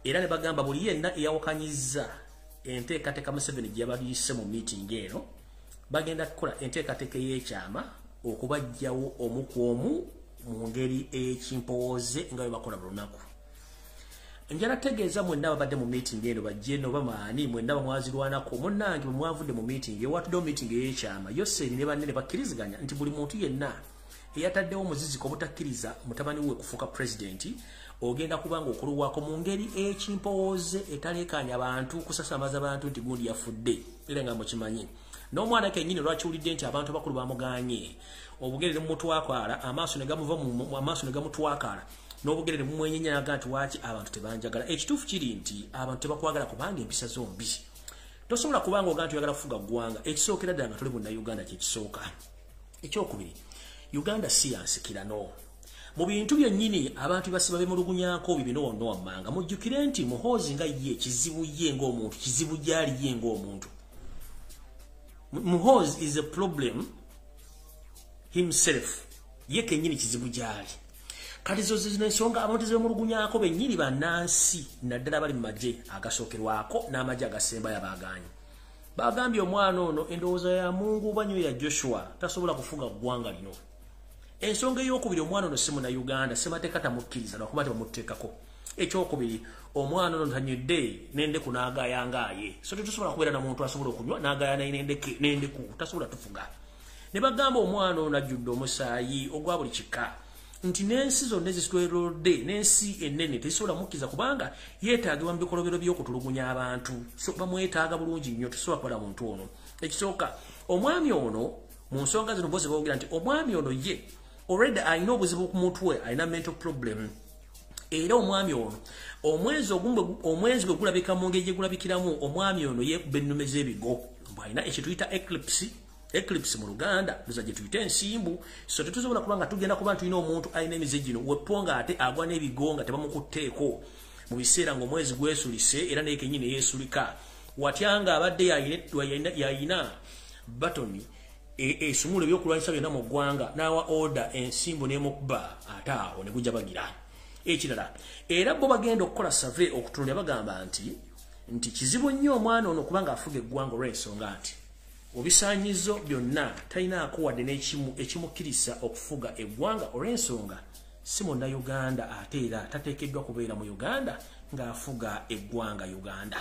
era ne bagamba buli yenna eyawakanyizza enteekateeka Museveni gye yabalise mu meeting eno bagenda kukola enteekateeka y'ekyama okubajjawo omu ku omu mu ngeri ekimpooze nga bwe bakola buli lunaku. Njala tegeeza mwenna ababadde mu meeting eno bajje no bamaani mwenna bamwazirwanako munnange bwe mwavudde mu meeting ewatuddewo meeting ey'ekyama Yoseri ne banne ne bakkiriziganya nti buli muntu yenna eyataddewo omuziziko obutakkiriza mutabani we kufuuka pulezidenti ogenda kubanga okuluwaako mu ngeri ekimpooze etaleekaanya abantu kusasamaza abantu nti gundi yafudde era nga mukimanyi. N'omwana kennyini lwakiwulidde nti abantu abakulu bamuganye obugere ne mumutwakaala amaaso ne gamuva mu amaaso ne gamutwakaala n'obugere ne mumwenyenyaga nti waaki abantu tebanjagala. Ekituufu kiri nti abantu tebakwagala kubanga empisa zombi. Tosobola kubanga ogaa nti oyagala kufuga ggwanga ekisookera ddala nga tuli bonna Uganda kyekisooka. Ekyokubiri, Uganda si yansikirano. Mu bintu byennyini abantu basiba bemulugunyaako bibinoono wammanga mujjukire nti Muhoozi nga ye kizibu ye ng'omuntu kizibu gyali ye ng'omuntu. Muhoozi is a problem himself. Ye kennyini kizibu gyali. Kati zo zino ensonga abantu z'emulugunyaako bennyini bannansi naddala bali mu magye agasookerwako n'amagye agasembayo abaaganyi. Bagambye omwana ono endowooza ya Mungu banyo ya Joshua tasobola kufuga ggwanga lino. Ensonga ey'okubiri omwana ono si Munnayuganda ssemateeka tamukkiriza lwakuba tebamuteekako. Ekyokubiri omwana ono tanyudde n'endeku n'agaayangaaye. So tetusobola kubeera na muntu asobola okunywa n'agaaya n'endeku tasobola tufuga. Ne bagamba omwana ono ajjudde omusaayi ogwa buli kika nti n'ensi zonna ezitwetoolodde n'ensi ennene tezisobola mukkiriza kubanga yeetaagibwa mu bikolobero by'okutulugunya abantu. So bamwetaaga bulungi nnyo tusobola kubeera muntu ono. Ekisooka omwami ono mu nsonga zino bose boogera nti omwami ono ye already alina obuzibu ku mutwe alina mental problem. Era omwami ono omwezi gwe gulabika mu ngeri gye gulabikiramu omwami ono yeekuba ennume z'ebigo bw'alina ekyo tuyita eclipse mu Luganda luza gye tuyita ensimbu. So tetusobola kubanga tugenda kuba tulina omuntu alina emize gino wepponga ate agwa n'ebigo nga tebamukutteeko mu biseera ng'omwezi gwesulise era naye kennyini yeesulika watyanga abadde yayina batoni esumula ebyokulwanyisa byonna mu ggwanga n'awa order ensimbu n'emukuba ate awo ne gujja bagira. Ekirala era bo bagenda okukola survey okutunulya bagamba nti kizibu nnyo omwana ono kubanga afuga eggwanga olw'ensonga nti obisaanyizo byonna talinaako wadde n'ekimu ekimukkiriza okufuga eggwanga olw'ensonga si Munnayuganda ate era tateekeddwa kubeera mu Uganda ng'afuga eggwanga Uganda.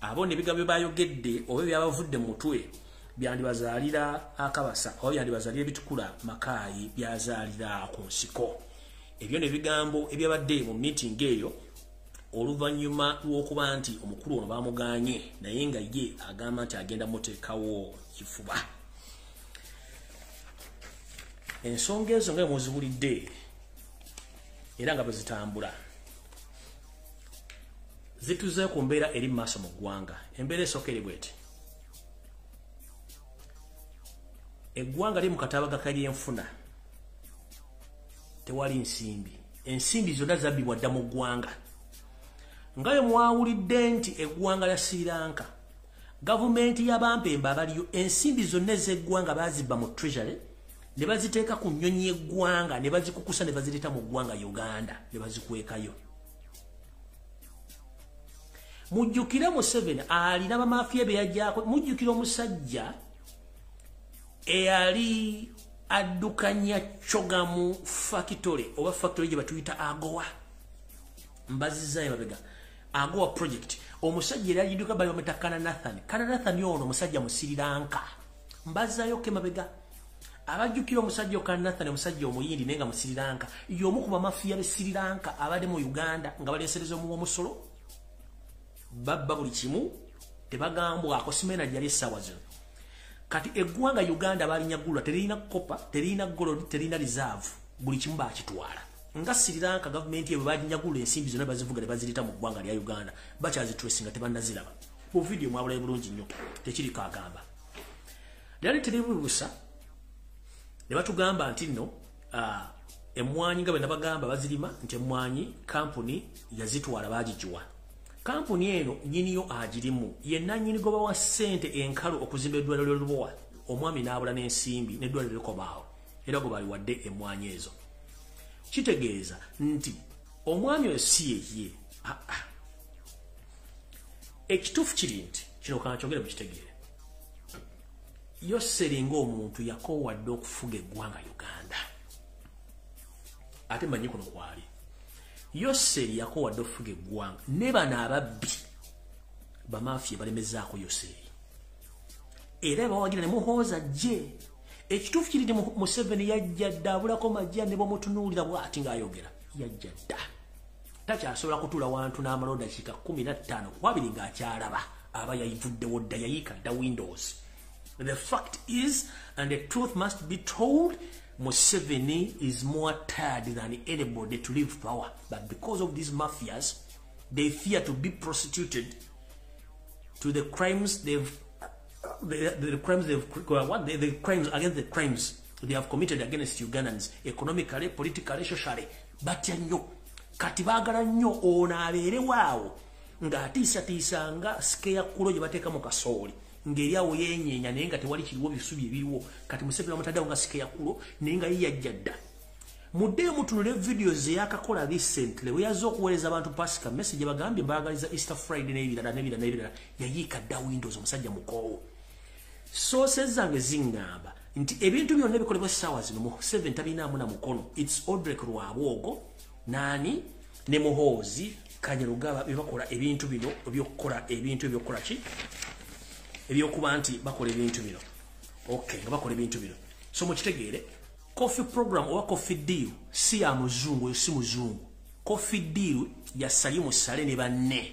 Abo n'ebigambo bayogedde oba byabavudde mu mutwe byandibazaalira akabasa oba byandibazaalira ebitukula makaayi byazaalira ku nsiko. Ebyo n'ebigambo ebyabadde mu meeting eyo oluvannyuma lw'okuba nti omukulu ono baamuganye naye nga ye agamba nti agenda muteekawo kifuba. Ensonga ezo nga muzibulidde era nga bwezitambula zituze ku mbeera eri maaso mu ggwanga. Embeera esookere bweti eggwanga liri mu katabaga kalyenfuna tewali nsimbi. Ensimbi zonna zabbibwa dda mu ggwanga. Nga bwe mwawulidde nti eggwanga lya Sri Lanka gavumenti y'abampemba abaliyo ensimbi zonna ez'eggwanga bazibba mu treasury ne baziteeka ku nnyonyi y'eggwanga ne bazikukusa ne bazireeta mu ggwanga Uganda ne bazikwekayo. Mujjukire Museveni alina bamafiya be yajjako. Mujjukire omusajja eyali addukanya Chogamu factory oba factory gye batuyita Agowa mbazizza emabega Agowa project. Omusajja era yiduka bali bameta Kana Nathan ono omusajja mu Sri Lanka mbazzayo ke mabega. Abajjukira omusajja Kana Nathan omusajja omuyindi nenga mu Sri Lanka y'omu ku bamafiya be Sri Lanka abadde mu Uganda nga baleesereza omusolo babba buli kimu tebagambwako simena gyali essaawa zino. Kati eggwanga Uganda balinyagulwa terina kopa terina gold terina reserve buli kimu bakitwala. Nga Sri Lanka government ye bajinyagula ensimbi zonna bazivuga ne bazirita mu ggwanga lya Uganda bakyazitracinga tebannaziraba. Mu video mwabulaye bulungi nnyo tekiri kagamba. Lyali teribuusa ne batugamba nti nno emmwanyi nga bwe nabagamba bazirima nti emmwanyi kampuni yazitwala bagijiwa. Kampuni eno nyiniyo agirimu yenna nyini goba wa ssente enkalu okuzimba eddwaliro ly'Olubowa omwami n'abula n'ensimbi n'eddwaliro likobaawo era go bali wadde emmwanyi ezo. Kitegeeza nti omwami oyo si ye ekituufu kiri nti kino kankyogere mukitegeere Yoseri ng'omuntu yakoowadde okufuga eggwanga Uganda ate manyi kuno kwali Yoseri yakoowadde okufuga eggwanga ne bano ababbi bamafiya balemezaako Yoseri era bawagira ne muhooza gye ekituufu kiri nti Museveni yajja dda abulako majja ne bamutunuulira bw'ati ng'ayogera yajja dda takyasobola kutuula wantu n'amala dakiika 15 wabiri ng'akyalaba aba yayivuddewo dda yayiika dda windows. The fact is, and the truth must be told, Museveni is more tired than anybody to leave power. But because of these mafias, they fear to be prosecuted to the crimes the crimes against the crimes they have committed against Ugandans, economically, politically, socially. But nnyo kati baagala nnyo ono abeere waawo ng'atiisatiisa nga sikeya kulo gye bateeka mu kasooli ngeri awo yenyeenya naye nga tewali kiriwo bisubi ebiriwo kati Museveni bamutaddewo nga sikeya kulo naye nga ye yajja dda muddeyo mutunule videos ze yakakola recently we yazze okuweereza abantu Pasika message bagambye mbaagaliza Easter Friday n'ebirala yayiika dda windows omusajja mukoowo sources zange zingamba nti ebintu byonna ebikolebwa essaawa zino mu 7 tabinaamu na mukono it's Odrek Lwabwogo nani ne Muhoozi Kanyarugaba bebakola ebintu bino ebyokukola ebintu ebyokukola ki ebyokuba nti bakola ebintu bino okay nga bakola ebintu bino so mukitegeere coffee program owa coffee deal si ya muzungu si muzungu coffee deal ya Salimu Sale ne banne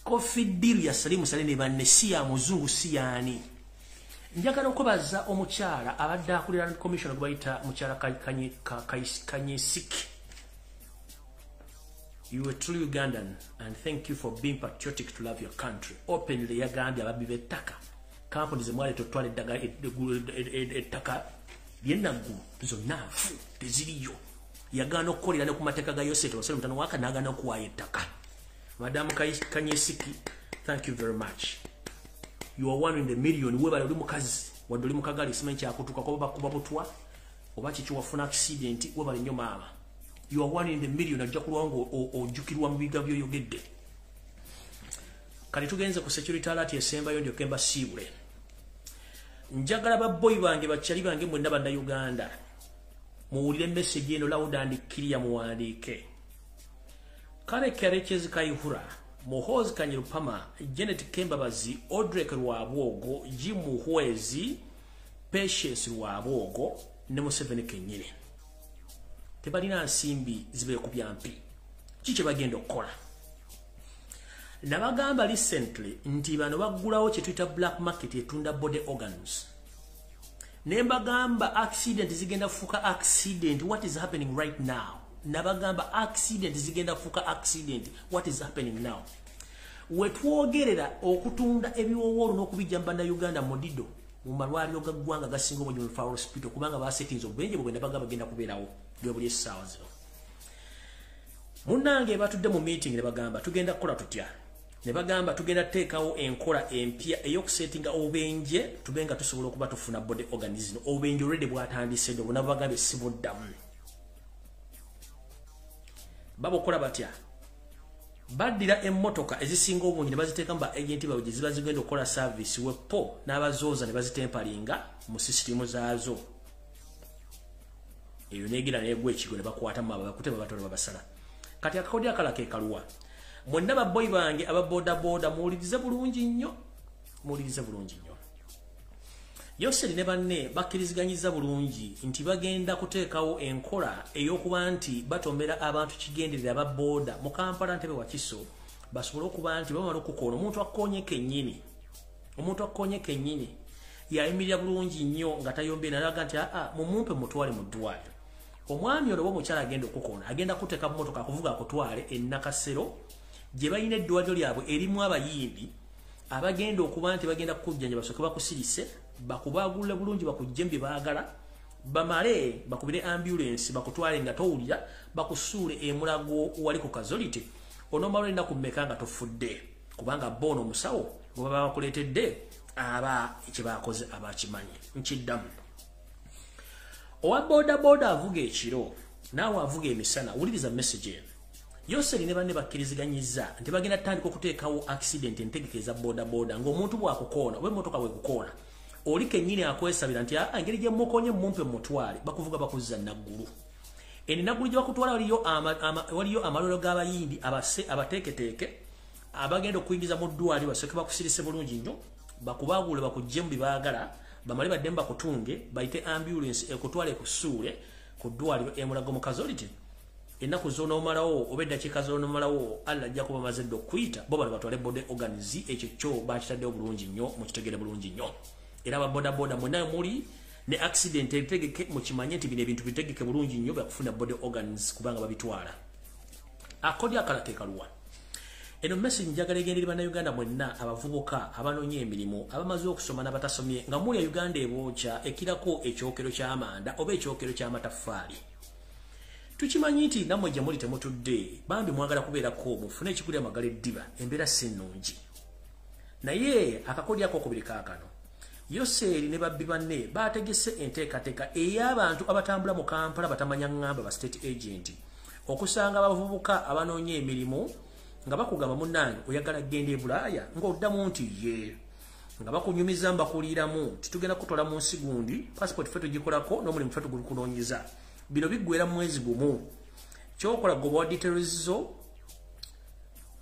coffee deal ya Salimu Sale ne banne si ya muzungu si yani njagala okubaza omukyala abadde akulira commission gbayita mukyala Kanyesiki. You are truly Ugandan and thank you for being patriotic to love your country. Openly yagambye ababbi b'ettaka companies zemwale totwala eddagala ettaka lyennaggulu zonna nfu teziriyo yagaana okukolera ne ku mateeka ga Yoseri wasere mutano waka n'agaana okuwaayo ettaka. Madam Kanyesiki, thank you very much. You are one in the million. Webale oli mukazi wadde oli mukagali simanyi kyakutuuka kuba bakuba butwa oba kiki wafuna accident webale nnyo maama. You are one in the million ajja kulwango ojjukirwa mu biga byoyogedde. Kati tugenze ku security alert esembayo ndyoke mbasiibule. Njagala babboyi bange bakyali bange mwenna banna Uganda muwulire message eno loud and clear muwandiike. Kale Kerekezi Kayihura, Muhoozi Kanyirupama, Janet Kembabazi, Odrek Lwabwogo, Jimu Hwezi, Patience Lwabwogo, ne Museveni kennyini. Tebalina nsimbi zibe ku byampi. Kiki bagenda okukola? Nabagamba recently nti bano baggulawo kye tuyita black market etunda body organs. Nembagamba accident zigenda fuka accident. What is happening right now? Nabagamba accident zigenda fuka accident. What is happening now? Wetwogerera okutunda ebiwowoolo n'okubijjamba na Uganda modido mu malwaliro gaggwanga gasinga obungi mu Faro Hospital kubanga basetinze obubenje bwenda bagamba bagenda kubeerawo bwe buli essaawa zino. Munnange batudde mu meeting ne bagamba tugenda kukola tutya. Ne bagamba tugenda teekawo enkola empya ey'okusetinga obubenje tubenga tusobola okuba tufuna body organism. Obubenje already bwatandise ddo bonna bagambye si buddamu. Babokola batya? Baddira emmotoka ezisinga obungi ne baziteeka mu ba agenti baabwe gye ziba zigenda okukola service wepo n'abazooza ne bazitempalinga mu sisitimu zaazo. Eyo neegira neegwa ekigo ne bakwata mu bakute babatola babasala. Kati akakodi akala ke kaluwa. Mwenna babboyi bange ababodaboda muwulirize bulungi nnyo. Muwulirize bulungi nnyo. Yoseri ne banne bakkiriziganyiza bulungi nti bagenda kuteekawo enkola ey'okuba nti batombera abantu kigenderera ababooda mu Kampala Ntebe Wakiso basobole okuba nti bamala okukoona omuntu akkoonye kennyini yayimirira bulungi nnyo nga tayombye nalaga nti mumumpe mutwale mu ddwaliro. Omwami olwo omukyala agenda okukoona agenda kuteeka mu mmotoka akuvuga akutwale e Nakasero gye balina eddwaliro lyabwe erimu abayimbi abagenda okuba nti bagenda kukujjanja basooke bakusirise bakubagulira bulungi bakujje bye baagala bamale bakubire ambulance bakutwale nga towulira bakusuule emulago wali ku kazolite onomala enda kummeka nga tofudde kubanga bono omusawo baba bakuleetedde aba ekyebakoze abakimanyi nkiddamu. Owa boda avuga ekiro naawe avuga emisana wuliriza message eno. Yoseri ne banne bakkiriziganyizza nti bagenda tandika okuteekawo accident entegeke za boda ng'omuntu bw'akukoona oba emmotoka bw'ekukoona oli kennyini akwesabira nti engeri gye mukonye mumpe mutwale bakuvuga bakuzza naggulu eni naggulu gye bakutwala waliyo amalwero g'abayindi abateeketeeke abagenda okuyingiza mu ddwaliro basooke bakusirise bulungi nnyo bakubaagule bakugye mu bibaagala bamale baddemu bakutunge bayite ambulance ekutwale kusuule ku ddwaliro emulago mu kazoliti ennaku z'onoomalawo oba eddakiika z'onoomalawo alla ajja kuba maze dde okuyita bo bano batwale bode organis ekyo kyo bakitaddewo bulungi nnyo mukitegere bulungi nnyo era ababodaboda mwennayo muli ne accident entegeke mukimanye nti bino ebintu bitegeke bulungi nnyo bakufuna bode organis kubanga babitwala akodi akalateekaluwa eno message njagala egenda eri bannayuganda mwenna abavubuka abanoonya emirimu abamaze okusoma n'abatasomye nga muli Uganda ebookya ekirako ekyokero ky'amanda oba ekyokero ky'amataffaali tukimanyi nti nammwe gye muli temutudde bambi mwagala kubeerako mufune ekigulira amagala eddiba embeera si nnungi naye akakodi ako okubiri kaakano Yoseri ne babbi banne baategese enteekateeka ey'abantu abatambula mu Kampala batamanya ngamba ba state agent okusanga abavubuka abanoonya emirimu nga bakugamba munnange oyagala genda e Bulaaya ng'oddamu nti ye nga bakunyumiza mbakuliiramu titugenda kutwala mu nsi gundi passport ffe tugikolako n'omulimu ffe tugulikunoonyeza bino biggwera mu mwezi gumu kyokola goba wa details zo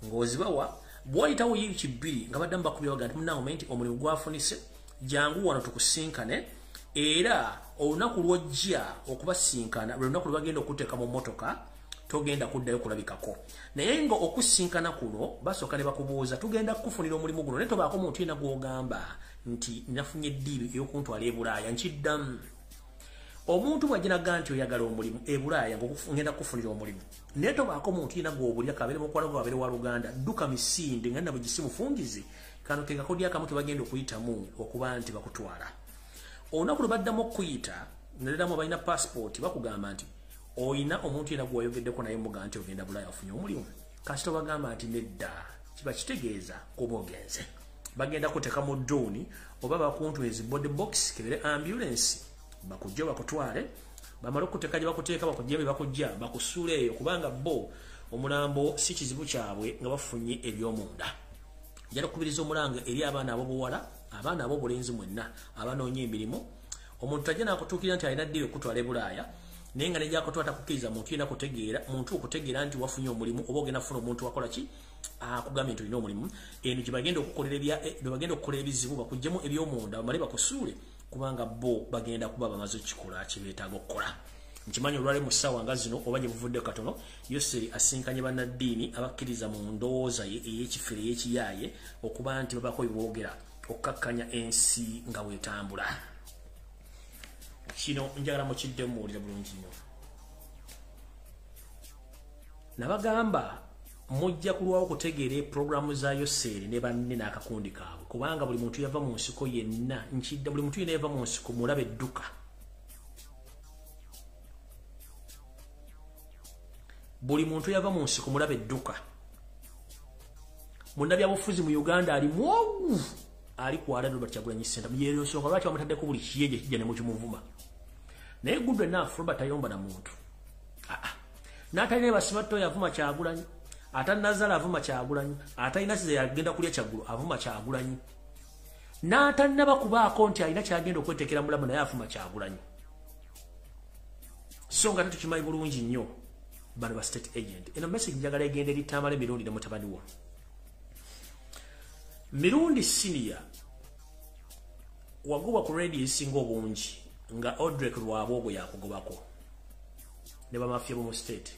ng'ozibawa bw'ayitawo yiiki bbiri nga baddamu bakubya baga nti munnange omanyi nti omulimu gwafunise jangu wano tukusinkane era olunaku lw'ojja okubasinkana lwe lunaku lwe bagenda okuteeka mu mmotoka togenda kuddayo kulabikako naye nga okusinkana kuno basooka ne bakubuuza tugenda kukufunira omulimu guno naye tobaako muntu yena gw'ogamba nti nafunye eddiibi ey'okuntwala e Bulaaya nkiddamu omuntu bw'aginaga nti oyagala omulimu e Bulaaya ng'ogenda kukufunira omulimu naye tobaako muntu yena gw'obulya kabeere mukwano gwe abeere wa Luganda dduka misinde nga nabwe gisi mufungize kano ke kakodi akamu ke bagenda okuyitamu okuba nti bakutwala olunaku lwe baddamu okuyita nereramu balina passport bakugamba nti oyina omuntu yena gwewayogeddeko naye muga nti ogenda Bulaaya ofunye omulimu kasita bagamba nti nedda kiba kitegeeza kuba ogenze bagenda kuteeka mu dduuni oba bakuntwezi body box kebere ambulance bakujja bakutwale bamala okuteeka gye bakuteeka bakujja bye bakujja bakusuula eyo kubanga bo omulambo si kizibu kyabwe nga bafunye ebyomunda njala kubiriza omulanga eri abaana ab'obuwala abaana ab'obulenzi mwenna abanoonya emirimu omuntu tajja n'akutuukira nti alina ddiibi okutwala e Bulaaya naye nga nejja akutwala takukkiriza muntu yena kutegeera muntu okutegeera nti wafunye omulimu oba ogenda kufuna omuntu wakola ki akugambye nti olina omulimu eno gye bagenda okukolera ebizibu bakuggyemu ebyomunda bamale bakusuule kubanga bo bagenda kuba bamaze okukikola kye beetaaga okukola nkimanyi olwali mu ssaawa nga zino oba gye buvudde katono Yoseri asinkanye bannaddiini abakkiriza mu ndowooza ye ey'ekifere ey'ekiyaaye okuba nti babaako beboogera okkakkanya ensi nga weetambula kino njagala mukidde muwulire bulungi nnyo nabagamba mujja kulwawo okutegeera programu za Yoseri ne banne n'akakundi kaabwe kubanga buli muntu yava mu nsiko yenna nkidda buli muntu yenna yava mu nsiko mulaba edduka buli muntu yava mu nsiko mulaba edduka munnabyabufuzi mu Uganda ali mwowu ali kwala Robert Kyagulanyi Ssentamu yeerosooka lwaki bamutaddeko buli kiyeje kijja ne mukimuvuma naye Good enough Robert tayomba na muntu n'atalina basimatto yavuma Kyagulanyi atanazala avuma Kyagulanyi atalina kize yagenda kulya Kyaggulu avuma Kyagulanyi n'atanaba kubaako nti alina kyagenda okwetekera mulamu naye avuma Kyagulanyi so nga tukimanyi bulungi nnyo bano ba state agent eno message njagala egenda eri Tamale Mirundi ne mutabani wo Mirundi senior wagoba ku radio esinga obungi nga Odrek Lwabogwo yakugobako ne bamafya mu state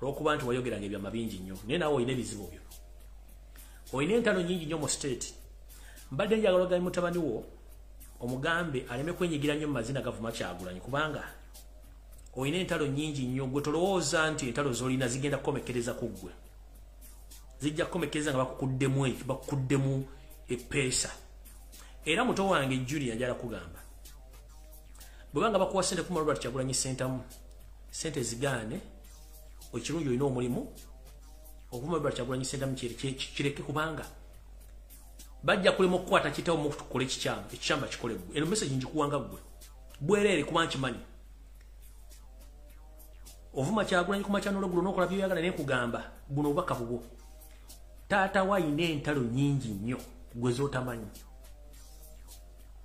olwokuba nti wayogeranga ebyama bingi nnyo naye naawe olina ebizibu byo olina entalo nyingi nnyo mu state mbadde njagala ogambe mutabani wo omugambe aleme kwenyigira nnyo mu mazina gavuma Kyagulanyi kubanga olina entalo nyingi nnyo gwe tolowooza nti entalo z'olina zigenda kukomekereza ku ggwe zijja kukomekereza nga bakukuddemu epeesa era muto wange Junior njala kugamba bwebanga bakuwa sente ku Robert Kyagulanyi Ssentamu sente zigaane ekirungi olina omulimu okuvuma Robert Kyagulanyi Ssentamu kireke kubanga bajja kulema okukwata kitawo mukukole ekikyamu bakikole ggwe eno message njikuwanga ggwe bwereere kuba nkimanyi ovuma Kyagulanyi ku machanolo guno nokola byoyagala ne kugamba buno obubaka bubwo taata wayina entalo nyingi nnyo gwe z'otamanyi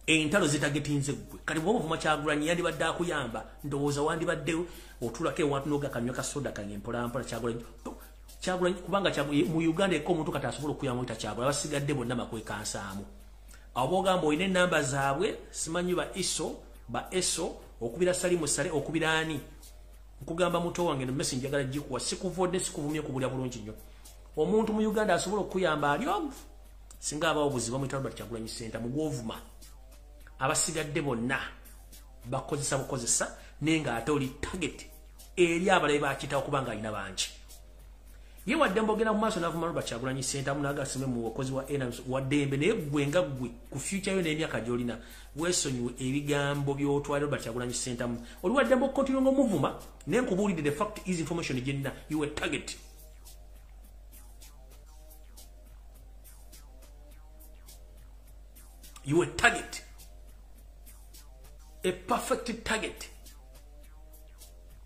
entalo zitagetinze gwe kati bw'oba ovuma Kyagulanyi yandibadde akuyamba ndowooza wandibadde otulako ewantu n'ogakanywa kasoda kange mpolampola Kyagulanyi kubanga mu Uganda eko omuntu kati asobola okuyamba oyita Kyagulanyi abasigadde bonna makwekansaamu abo boogamba olina ennamba zaabwe simanyi ba eso okubira Salimu Sale okubira ani nkugamba muto wange no message njagala gikuwa sikuvodde sikuvumye kubulya bulungi nnyo omuntu mu Uganda asobola okuyamba alyo singa abawo buzibu mu Robert Kyagulanyi Center mu gwovuma abasigadde bonna bakozesa nenga ate oli target eri abalabe bakitawo kubanga alina bangi ye wadde mbogera mu maaso n'avuma Robert Kyagulanyi Center munagasime mu bukozi wa NAMAYANJA wadde naye gwe nga gwe ku future yo n'emyaka gy'olina weesonyiwe ebigambo by'otwala Robert Kyagulanyi Center oli wadde mbokkontinue ng'omuvuma naye nkubuulidde the fact is information gyenina you were target a perfect target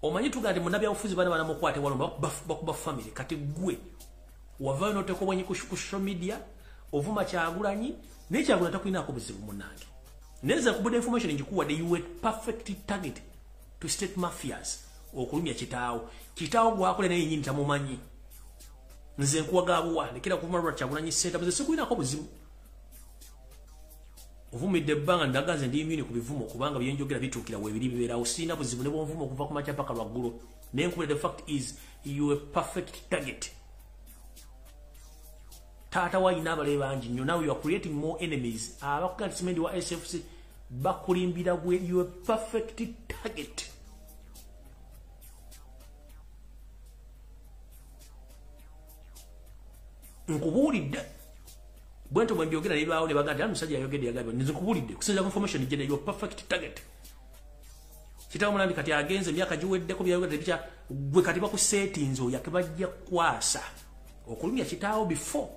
omanyi tugande munnabyabufuzi bana banamukwate walumba bakuba family kati gwe wavayo notekobwanyi ku social media ovuma Kyagulanyi naye Kyagulanyi takulinako buzibu munnange neza kubuda information njikuwadde you were perfect target to state mafias okulumya kitaawo gwakole naye nyini tamumanyi nze nkuwagabuwa lekera kuvuma Robert Kyagulanyi Center buze sikulinako buzibu ovumidde ebbanga ndagaze ndi immune ku bivumo kubanga byenjogera bituukira weebiri bibeerawo sina buzibu ne bwonvuma okuva ku makya paka lwaggulo naye nkubira the fact is you a perfect target taata wayina abalabe bangi nnyo now you are creating more enemies abakugandisimendi wa SFC bakulimbira gwe you a perfect target nkubuulidde bwento bwembyogera nebaawo ne baganda omusajja yayogedde yagambye nze nkubulidde kusinza ku information gye you perfect target kitawo mulandi kati agenze emyaka giweddeko byayogedde bicha gwe kati baku settings oyake bajja kwasa okulumya kitaawo before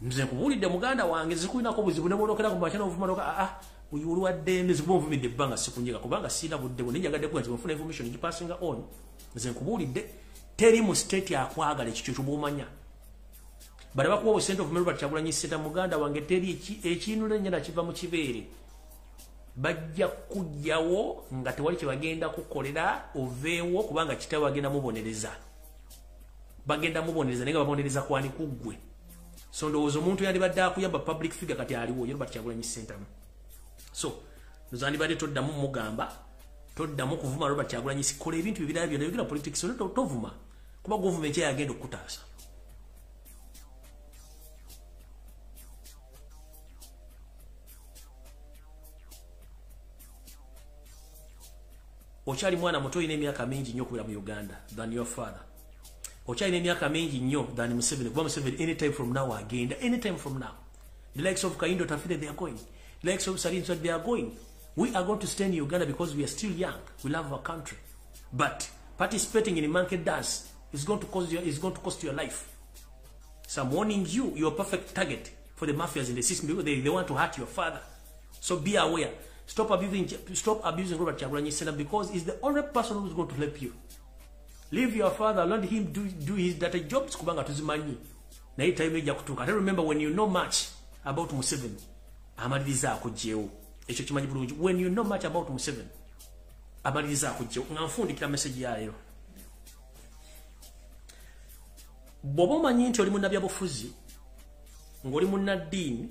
nze nkubulidde muganda wange zikulinako buzibu ne bwolokera ku machana ovuma uyu olwaddembe zibonvumidde ebbanga sikunjeka kubanga sina buddebo nenjagadde kuba nti bafuna information gipassinga on nze nkubulidde teri mu state akwagala ekyo kyobumanya bali bakuwa center of Robert Kyagulanyi Center muganda wange teri ekinule nyana kiva mu kibeere bajja kujjawo nga tewali kibagenda kukolera oveewo kubanga kitawo bagenda mubonereza nenga babonereza kwani kuggwe so ndowooza omuntu yandibadde akuyamba public figure kati aliwo Robert Kyagulanyi Center so nozandibadde toddamu mugamba toddamu kuvuma Robert Kyagulanyi kola ebintu bibirala byonna yogera politics tovuma kuba government yagenda okutaasa Ochali mwana muto ine emyaka mingi nnyo kubira mu Uganda than your father. Ochali ine emyaka mingi nnyo than Museveni. Kuba Museveni anytime from now agenda. Anytime from now. The likes of Kaindo Tafide they are going. The likes of Sarinso they are going. We are going to stay in Uganda because we are still young. We love our country. But participating in a monkey dance is going to cost your life. So I'm warning you, you're a perfect target for the mafias in the system because they want to hurt your father. So be aware. Stop abusing Robert Kyagulanyi Center because he's the only person who's going to help you. Leave your father, let him do his data jobs kubanga tuzimanyi. Na hii time ejja kutuka. I remember when you know much about Museveni, amaliriza akujjewo. Ekyo kimanyi bulungi. When you know much about Museveni, amaliriza akujjewo. Nganfundikira message ya leero. Bobo manyi nti oli munnabyabufuzi, ng'oli munnaddiini,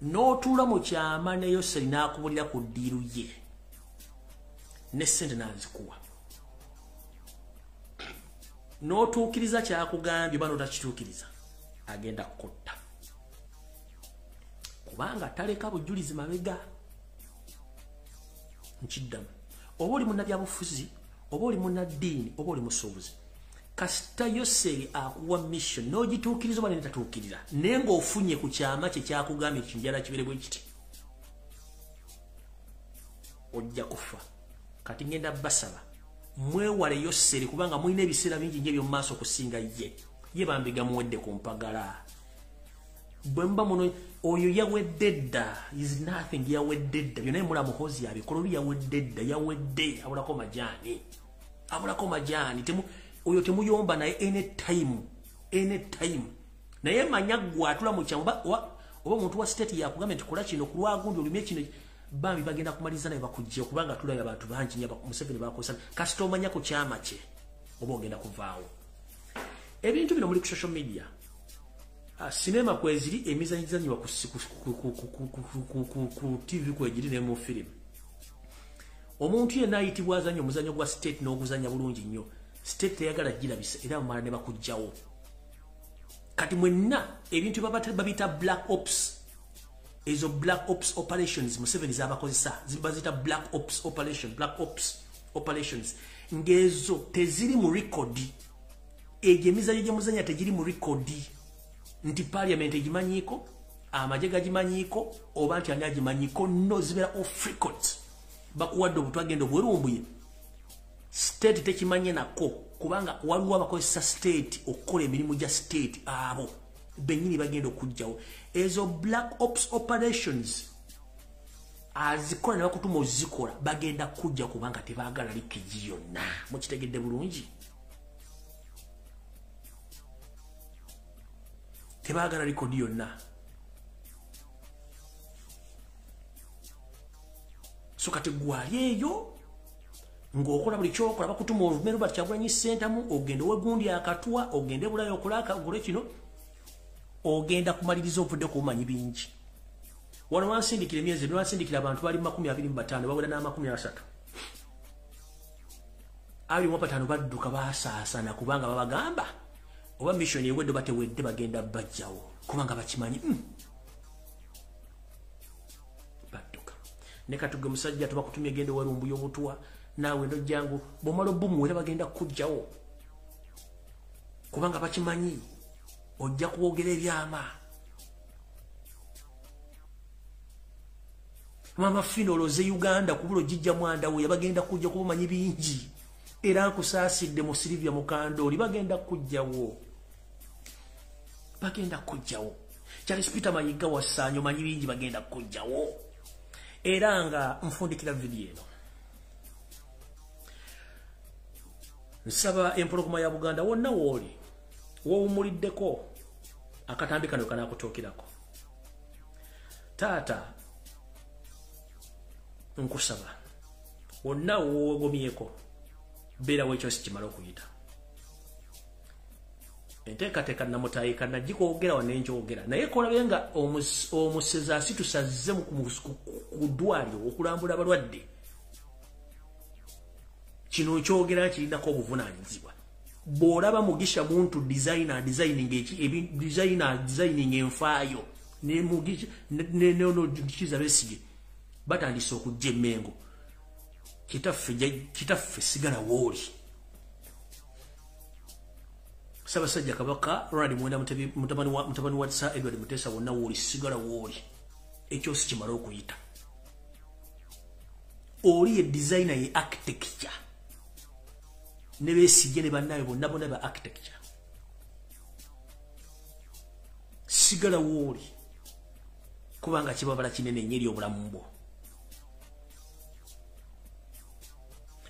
n'otuula mu kyama ne Yoseri n'akubulira ku ddiiru ye ne ssente n'azikuwa n'otuukiriza kyakugambye oba n'otakituukiriza agenda kukotta kubanga taleka bujulizi mabega nkiddamu oba oli munnabyabufuzi oba oli munnaddiini oba oli musuubuzi kasita Yoseri akuwa mission n'ogituukiriza oba n'etatuukirira naye ng'ofunye ku kyama kye kyakugambye kinjala kibere bwe kiti ojja kufa kati ngenda basaba mwewale Yoseri kubanga mulina ebiseera bingi nnyo eby'omu maaso okusinga ye bambiga muwedde ku mpagala bwe mba muno oyo yawededda is nothing yawededda byonna mula muhozi yabikolo yawededda yawedde abulako majani oyo temuyomba naye anytime naye manya gwatula mu kyamba oba omuntu wa state ya kugamba nti kola kino kulwagundi olumye kino bambi bagenda kumaliza naye bakujja kubanga tulaya abantu bangi nnyo Museveni bakosana kasita omanya ku kyama kye oba ogenda kuvaawo ebintu bino muli ku social media sinema kweziri emizanyizanyibwa ku TV kwegiri ne mu film omuntu yenna ayitibwa azanya omuzanyo gwa state n'oguzanya bulungi nnyo state teyagala girabisa era mumala ne bakujjawo kati mwenna ebintu babita black ops ezo black ops operations Museveni z'abakozesa zibazita black ops operations ngezo teziri mu record emizanyo gyemuzanya tegiri mu record nti parliament egimanyiko amajje gagimanyiko oba nti ani agimanyiko no zibera off record bakuwadde obutwagenda obwerumbuye state tekimanye nako kubanga waliwo abakozesa state okukola emirimu gya state abo benyini bagenda okujjawo ezo black ops operations azikola nebakutuma ozikola bagenda kujja kubanga tebaagala likiji yonna mukitegedde bulungi tebaagala likodi yonna so kati gwali eyo ng'okola buli kyokola bakutuma olumero bati Kyagulanyi Centamu ogenda owegundi akatwa ogende bulayo okulaka gule kino ogenda kumaliriza ovudde kumanyi bingi wano wansindikira emyezi wansindikira abantu bali 25 bawera na 30 ali mu 5 badduka basaasana kubanga babagamba oba mission yewedde batewedde bagenda bajjawo kubanga bakimanyi badduka ne katuge musajja tubakutumye gende warumbu yobutwa nawe ndo jangu bomalo bumu wera bagenda kujjawo kubanga bakimanyi ojja kuwogera ebyama mama finolo ze Uganda kubulo jijja mwanda we bagenda kujja kubumanyi bingi era nkusaasidde mu Silivia Mukandoli bagenda kujjawo Charles Peter Mayiga wasanyo manyi bingi bagenda kujjawo era nga nfundikira video eno nsaba empologoma ya Buganda wonna woli wowumuliddeko akatambi kano kanakutookirako taata nkusaba wonna wogomyeko beerawo ekyo sikimala okuyita enteekateeka namutayika nagikwogera wanenjogera naye kolabe nga omuseza asitusazze ku ddwaliro okulambula abalwadde kino kyogera kirinako obuvunaanyizibwa bw'olaba Mugisha muntu designing enfaayo ne Mugisha ne Kiza Besigye batandise okujja Emmengo kitaffe sigala wooli Ssaabasajja Kabaka Ronald Mwenda mutabani wa Sir Edward Mutesa wonna wooli sigala wooli ekyo sikimala okuyita oli ye designer ye architecture ne Besigye ne bannaabwe bonna ba architecture sigala wooli kubanga kibabala kinene nnyo eri obulamu bwo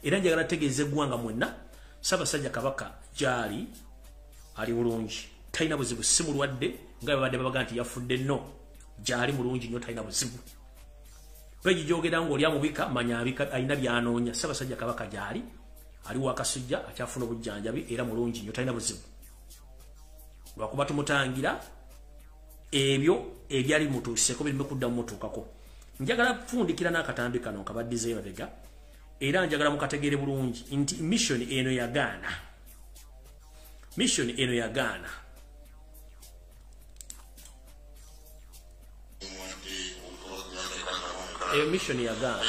era njagala tegeeze eggwanga mwenna Ssaabasajja Kabaka gyali ali bulungi talina buzibu si mulwadde nga babadde babaga nti yafudde nno gyali mulungi nnyo talina buzibu peegi gyogera ng'oli amubika manya abika alina byanoonya Ssaabasajja Kabaka gyali aliwo akasujja akyafuna obujjanjabi era mulungi nnyo talina buzibu lwakuba tumutangira ebyo ebyali mutuuseeko birime kuddamu mutuukako njagala kufundikira n'akatambi kano nkabaddize mabega era njagala mukategeere bulungi nti mission eno yagaana mission eno yagaana mission yagaana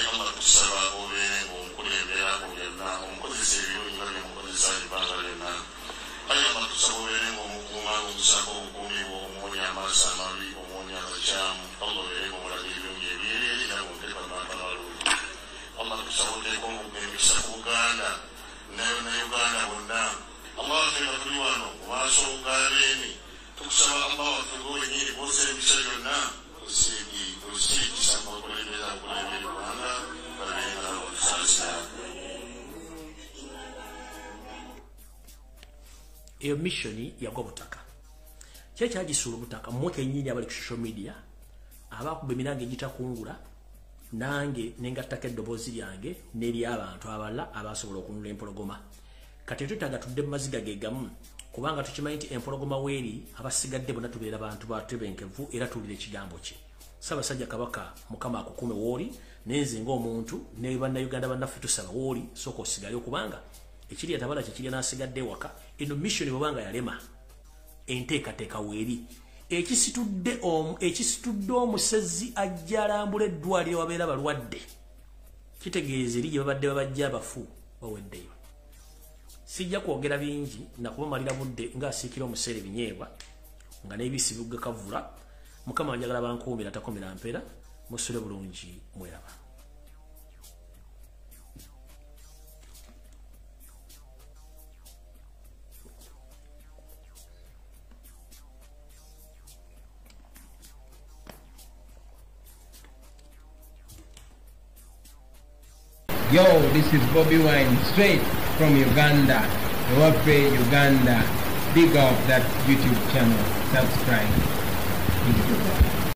eyo mission yagwa butaka kye kyagisuula butaka mmoke nyinyi abali ku social media abakuba emiranga egitakungula nange nengattako eddoboozi lyange n'eri abantu abalala abasobola okununula empologoma kati twetaaga tudde mu maziga ge gamu kubanga tukimanyi nti empologoma weeri abasigadde bonna tubeera bantu batebenkevu era tuwulira ekigambo kye Ssaabasajja Kabaka Mukama akukume wooli nenze ng'omuntu ne bannayuganda bannaffe tusaba wooli sooka osigale kubanga ekiri atabala kye n'asigadde waka eno mission bw'obanga yalema enteekateeka weeri ekisitudde omusezi ajja alambula eddwaliro wabeera balwadde kitegeeza eri gye babadde babajja abafu baweddeyo sijja kwogera bingi nakubamalira budde ng'asiikira omuseere binyeebwa nga n'ebisibu gakavula Mukama njagala bankuumira takomera mpeera musule bulungi mweraba. Yo, this is Bobby Wine straight from Uganda. Ewaffe, Uganda. Big up that YouTube channel. Subscribe.